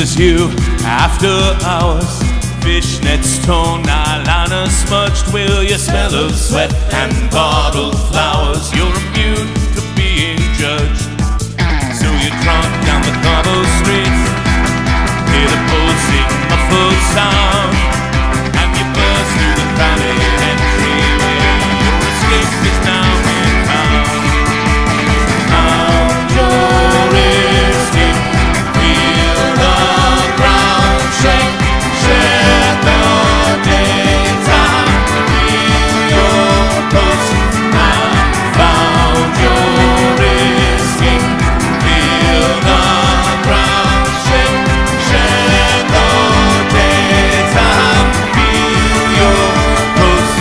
as you after hours. Fishnets torn, eyeliner smudged. Will you smell of sweat and bottled flowers? You're immune to being judged. So you trot down the cobble streets, hear the pulsing muffled sound, and you burst through the crowded entryway. Your escape is now in town. Found your escape, feel the ground shake, share the daytime, feel your pulse. And found your escape, feel the ground shake, share the daytime, feel your pulse.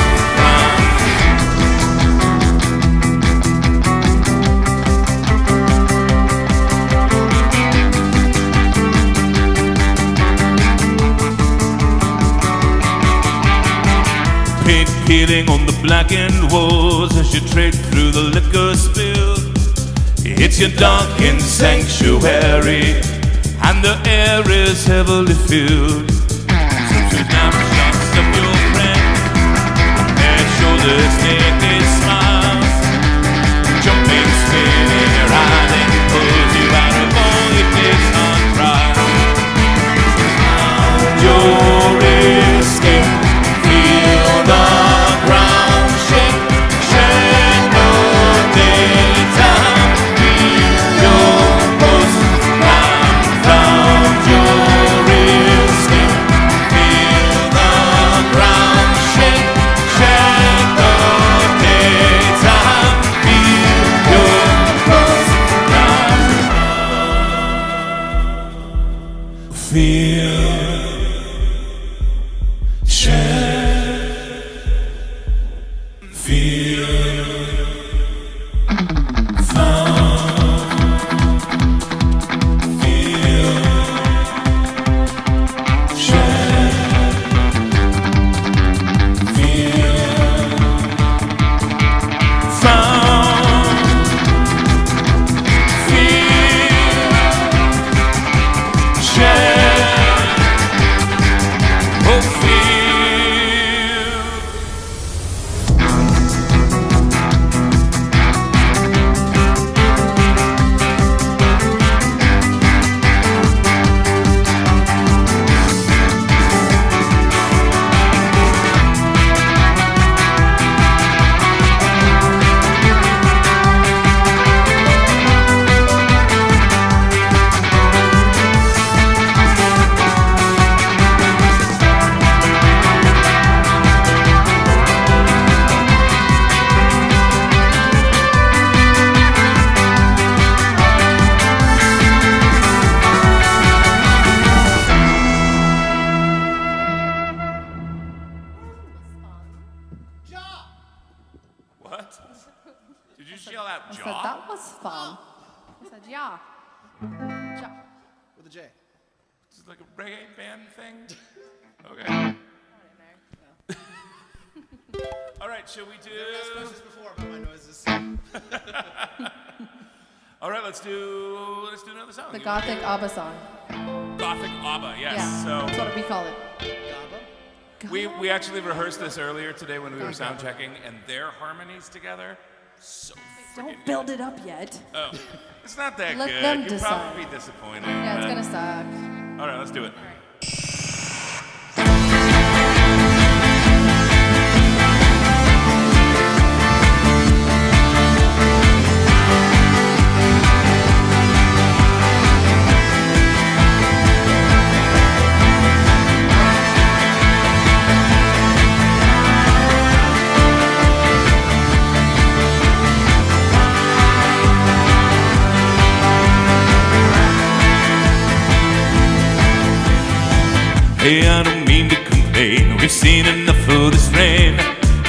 Paint peeling on the blackened walls as you trade through the liquor spill. It's your darkened sanctuary, and the air is heavily filled. So snapshots of your friends, their shoulders naked smiles, jumping, spinning, riding, pulls you out of all your days on trial. Found your escape, feel the ground shake, share the daytime, feel your pulse. And found your escape, feel the ground shake, share the daytime, feel your pulse. Feel, share, feel, found, feel, share, feel, found, feel, share, oh feel. What? Did you just yell out I said, jaw? that was fun. I said, yeah. Ja. With a J. This is like a reggae band thing? Okay. All right, shall we do... Never asked questions before about my noises. All right, let's do another song. The You wanna Gothic do- ABBA song. Gothic ABBA, yes. Yeah, So that's what we call it. we actually rehearsed this earlier today when we were sound checking, and their harmonies together, so freaking Don't build it up yet. good. Oh, it's not that Let good. them You'll decide. probably be disappointed. Yeah, it's but- gonna suck. All right, let's do it. Hey, I don't mean to complain. We've seen enough of this rain.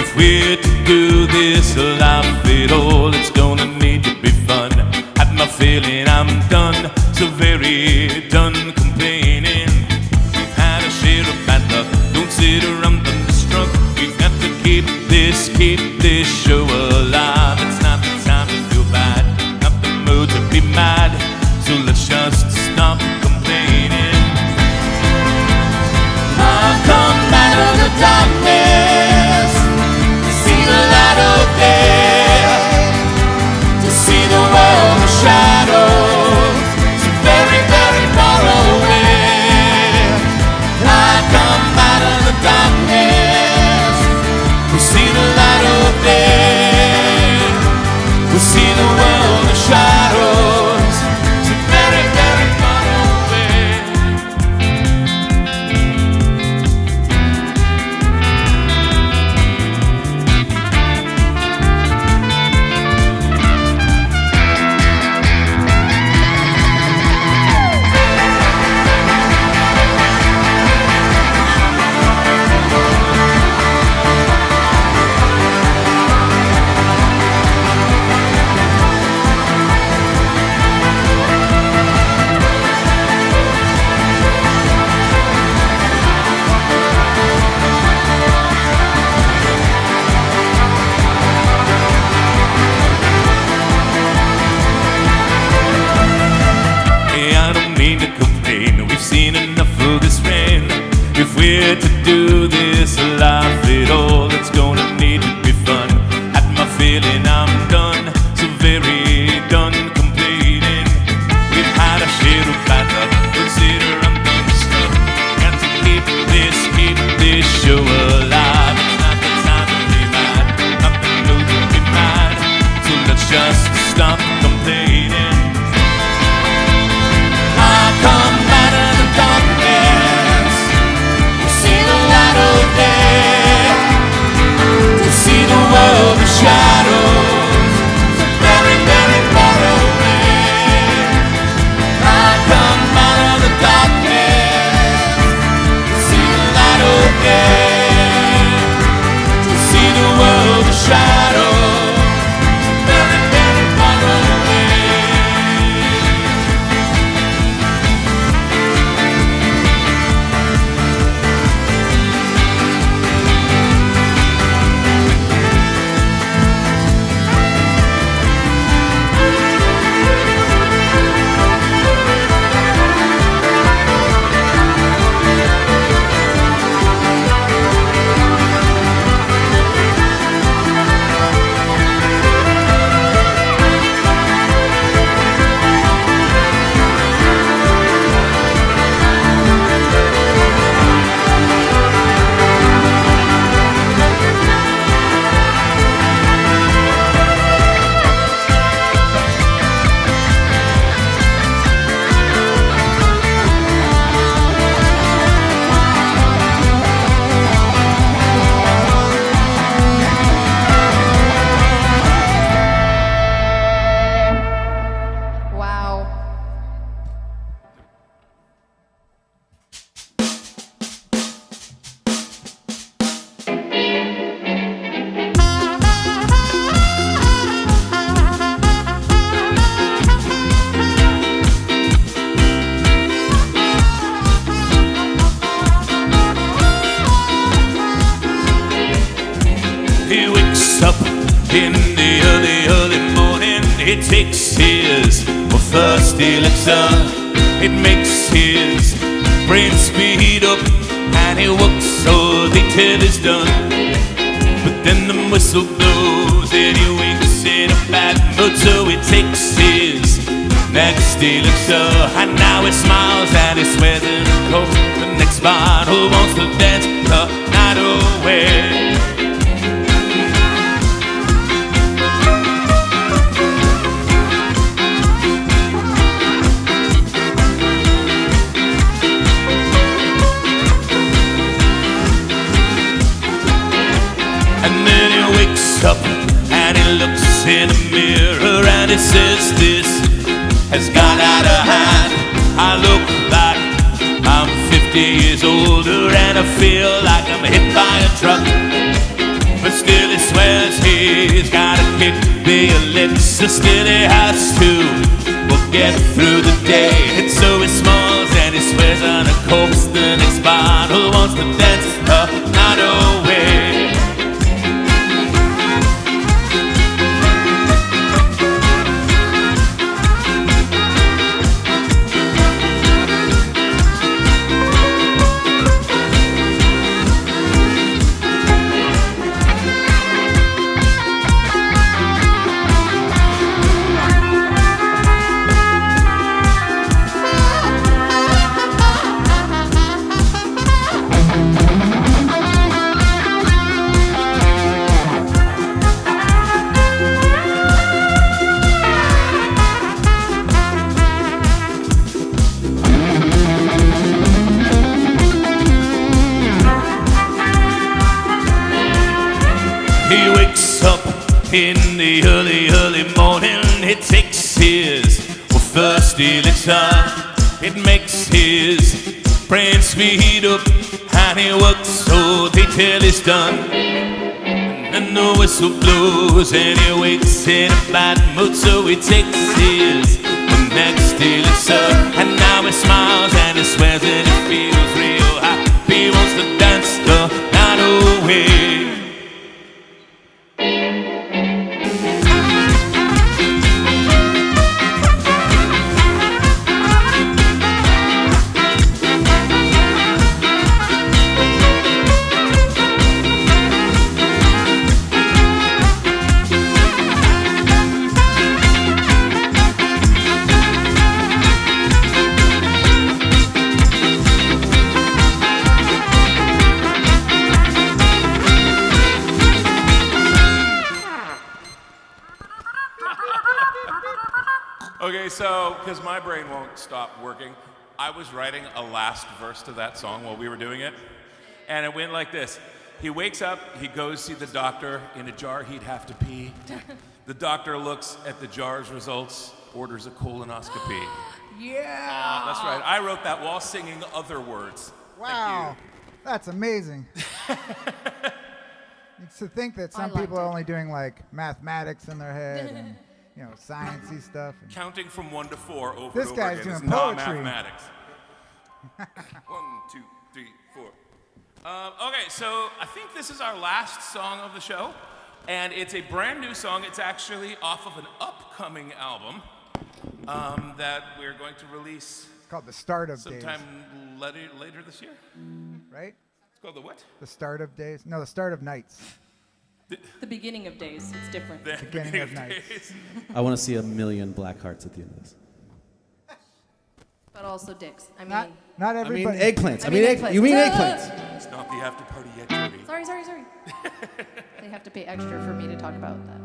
If we're to do this life at all, it's gonna need to be fun. Had my feeling I'm done, so very done complaining. We've had a share of bad luck. Don't sit around thunderstruck. We've got to keep this show alive. It's not the time to feel bad, not the mood to be mad. So let's just stop complaining. do this life at all. It's gonna need to be fun. At my feeling I'm done, so very done complaining. We've had a share of bad luck, consider I'm done stuck. Got to keep this show alive. It's not the time to be mad, not the mood to be mad. So let's just stop complaining. I come out of the darkness to see the light of day, to see the world of shadows, so very, very far away. I come out of the darkness to see the light of day, to see the world of shadows, so very, very far away. Wow. He wakes up in the early, early morning. He takes his first elixir. It makes his brain speed up, and he works all the till he's done. But then the whistle blows, and he wakes in a bad mood. So he takes his next elixir, and now he smiles and he swears in a coat. The next bottle wants to dance the night away. And then he wakes up and he looks in the mirror and he says, this has got out of hand. I look like I'm 50 years older and I feel like I'm hit by a truck. But still he swears he's gotta kick the elixir. Still he has to get through the day. And so he smiles and he swears on a corpse. The next bottle wants to dance the night away. He wakes up in the early, early morning. He takes his first elixir. It makes his brain speed up, and he works all day till he's done. And then the whistle blows and he wakes in a bad mood. So he takes his next elixir, and now he smiles and he swears and he feels real happy. He wants to dance the night away. so, because my brain won't stop working, I was writing a last verse to that song while we were doing it, and it went like this. He wakes up, he goes see the doctor. In a jar he'd have to pee. The doctor looks at the jar's results, orders a colonoscopy. Yeah. That's right. I wrote that while singing other words. Wow. That's amazing. It's to think that some people are only doing like mathematics in their head and sciencey stuff. Counting from 1 to 4 over This and over guy's again doing is not poetry. mathematics. 1, 2, 3, 4. Okay, so I think this is our last song of the show, and it's a brand new song. It's actually off of an upcoming album that we're going to release. It's called The Start of Days. Sometime later this year. Right? It's called the what? The Start of Days. No, The Start of Nights. The beginning of days. It's different. The Beginning of Nights. days. I want to see 1,000,000 black hearts at the end of this. But also dicks. I mean, Not I mean everybody. eggplants. I mean eggplants. You mean eggplants? It's not the after party yet, Jody. sorry. They have to pay extra for me to talk about that.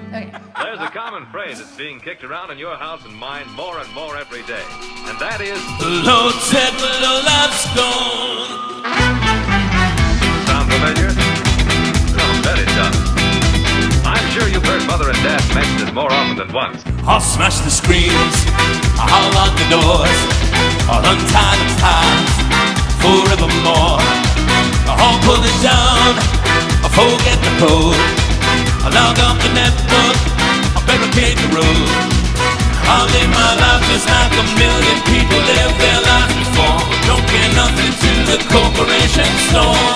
Okay. There's a common phrase that's being kicked around in your house and mine more and more every day. And that is, Low tech, low life's gone. sound familiar? I bet it does. I'm sure you've heard Mother and Dad mention it more often than once. I'll smash the screens, I'll lock the doors, I'll untie the ties forevermore. I'll pull it down, I'll forget the code, I'll log off the network, I'll barricade the road. I'll live my life just like 1,000,000 people live their lives before. Don't care nothing to the corporation store.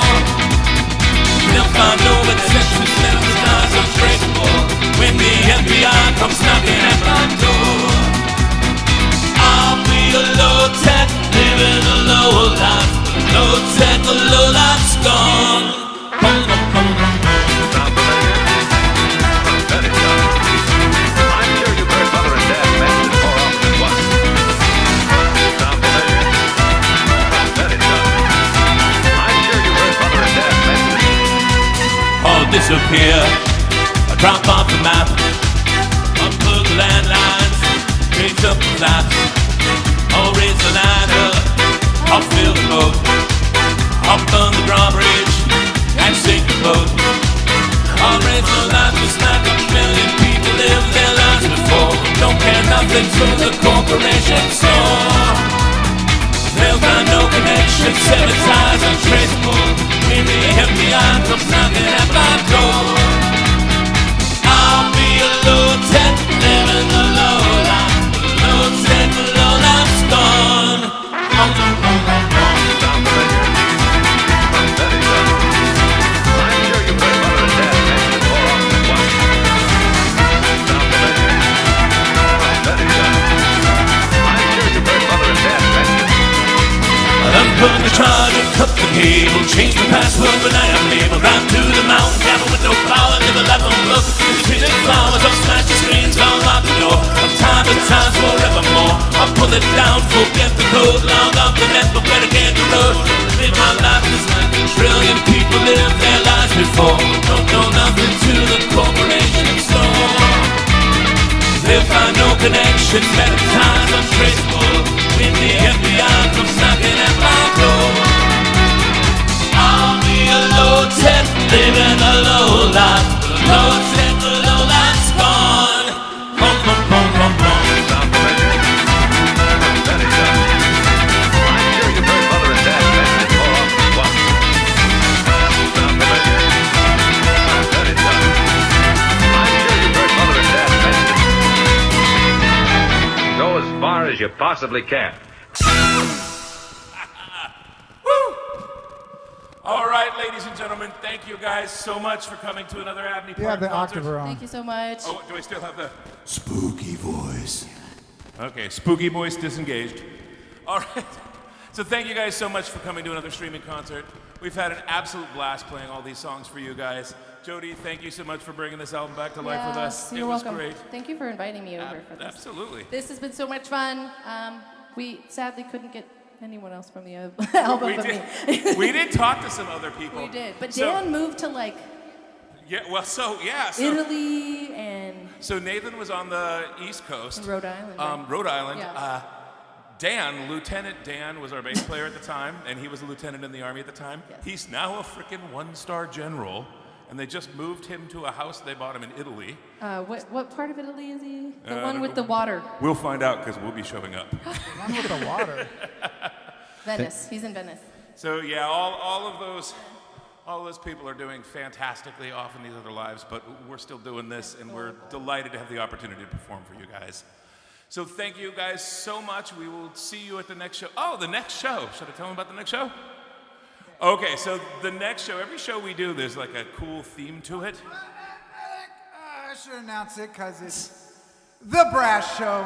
They'll find no exceptions, never dies untraceable. When the FBI comes knocking at my door, I'll be a low-tech, living a low life. Low-tech, a low life's gone. Sound familiar? I bet it does. I'm sure you've heard Mother and Dad mention it more often than once. Sound familiar? I bet it does. I'm sure you've heard Mother and Dad mention it. I'll disappear, I'll drop off the map, unplug the landlines, raise up the flaps, I'll raise the ladder, I'll fill the boat, I'll burn the drawbridge and sink the boat. I'll raise the life just like 1,000,000 people live their lives before. Don't care nothing to the corporation store. They'll find no connection, severed ties untraceable. When the FBI comes knocking at my door, I'll be a low-tech, living the low life. Low-tech, the low life's gone. Sound familiar? I bet it does. I'm sure you've heard Mother and Dad mention it more often than once. Sound familiar? I bet it does. I'm sure you've heard Mother and Dad mention it. I'll unplug the charge and cut the cable, change the password when I am able. Ride to the mountain cabin with no power, live a life on love. Treated flowers, I'll smash the screens, I'll lock the door. Untie the ties forevermore. I'll pull it down, forget the code, log off the net, but better get the road. Live my life just like 1,000,000,000 people live their lives before. Don't know nothing to the corporation store. They'll find no connection, better ties untraceable. When the FBI comes knocking at my door, I'll be a low-tech, living a low life. Low-tech, the low life's gone. Boom, boom, boom, boom, boom. Sound familiar? I bet it does. I'm sure you've heard Mother and Dad mention it more often than once. Sound familiar? I bet it does. I'm sure you've heard Mother and Dad mention it. Go as far as you possibly can. All right, ladies and gentlemen, thank you guys so much for coming to another Abney You Park have the concert. octave on. Thank you so much. Oh, do I still have the... Spooky voice. Okay, spooky voice disengaged. All right. So thank you guys so much for coming to another streaming concert. We've had an absolute blast playing all these songs for you guys. Jody, thank you so much for bringing this album back to life with us. You're it was welcome. great. Thank you for inviting me over for this. Absolutely. This has been so much fun. We sadly couldn't get anyone else from the album We but me. did, we did talk to some other people. We did. But So- Dan moved to like Yeah, well, so, yeah. So, Italy and So Nathan was on the East Coast. Rhode Island. Right? Rhode Island. Yeah. Dan, Lieutenant Dan, was our bass player at the time, and he was a lieutenant in the Army at the time. Yes. He's now a freaking one-star general, and they just moved him to a house they bought him in Italy. What part of Italy is he? The one with the water. We'll find out because we'll be showing up. One with the water. Venice. He's in Venice. So yeah, all of those people are doing fantastically off in these other lives, but we're still doing this, and we're delighted to have the opportunity to perform for you guys. So thank you guys so much. We will see you at the next show. Oh, the next show. Should I tell them about the next show? Okay, so the next show, every show we do, there's like a cool theme to it. I should announce it because it's the Brass Show.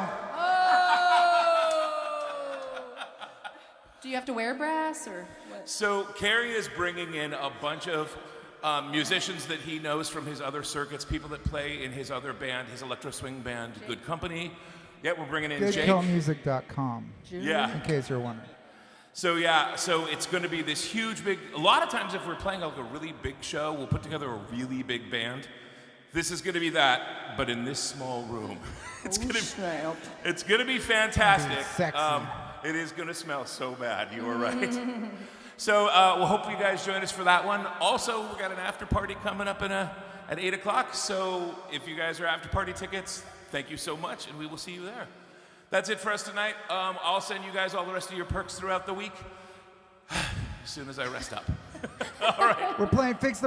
Do you have to wear brass or what? So Carrie is bringing in a bunch of musicians that he knows from his other circuits, people that play in his other band, his electro swing band, Good Company. Yeah, we're bringing in Jake. GoodKillMusic.com. Yeah. In case you're wondering. So yeah, so it's going to be this huge, big. A lot of times, if we're playing like a really big show, we'll put together a really big band. This is going to be that, but in this small room. It's going to be fantastic. Sexy. It is going to smell so bad. You were right. So we'll hope you guys join us for that one. Also, we got an after party coming up at 8 o'clock. So if you guys are after party tickets, thank you so much, and we will see you there. That's it for us tonight. I'll send you guys all the rest of your perks throughout the week as soon as I rest up. All right. We're playing Fix the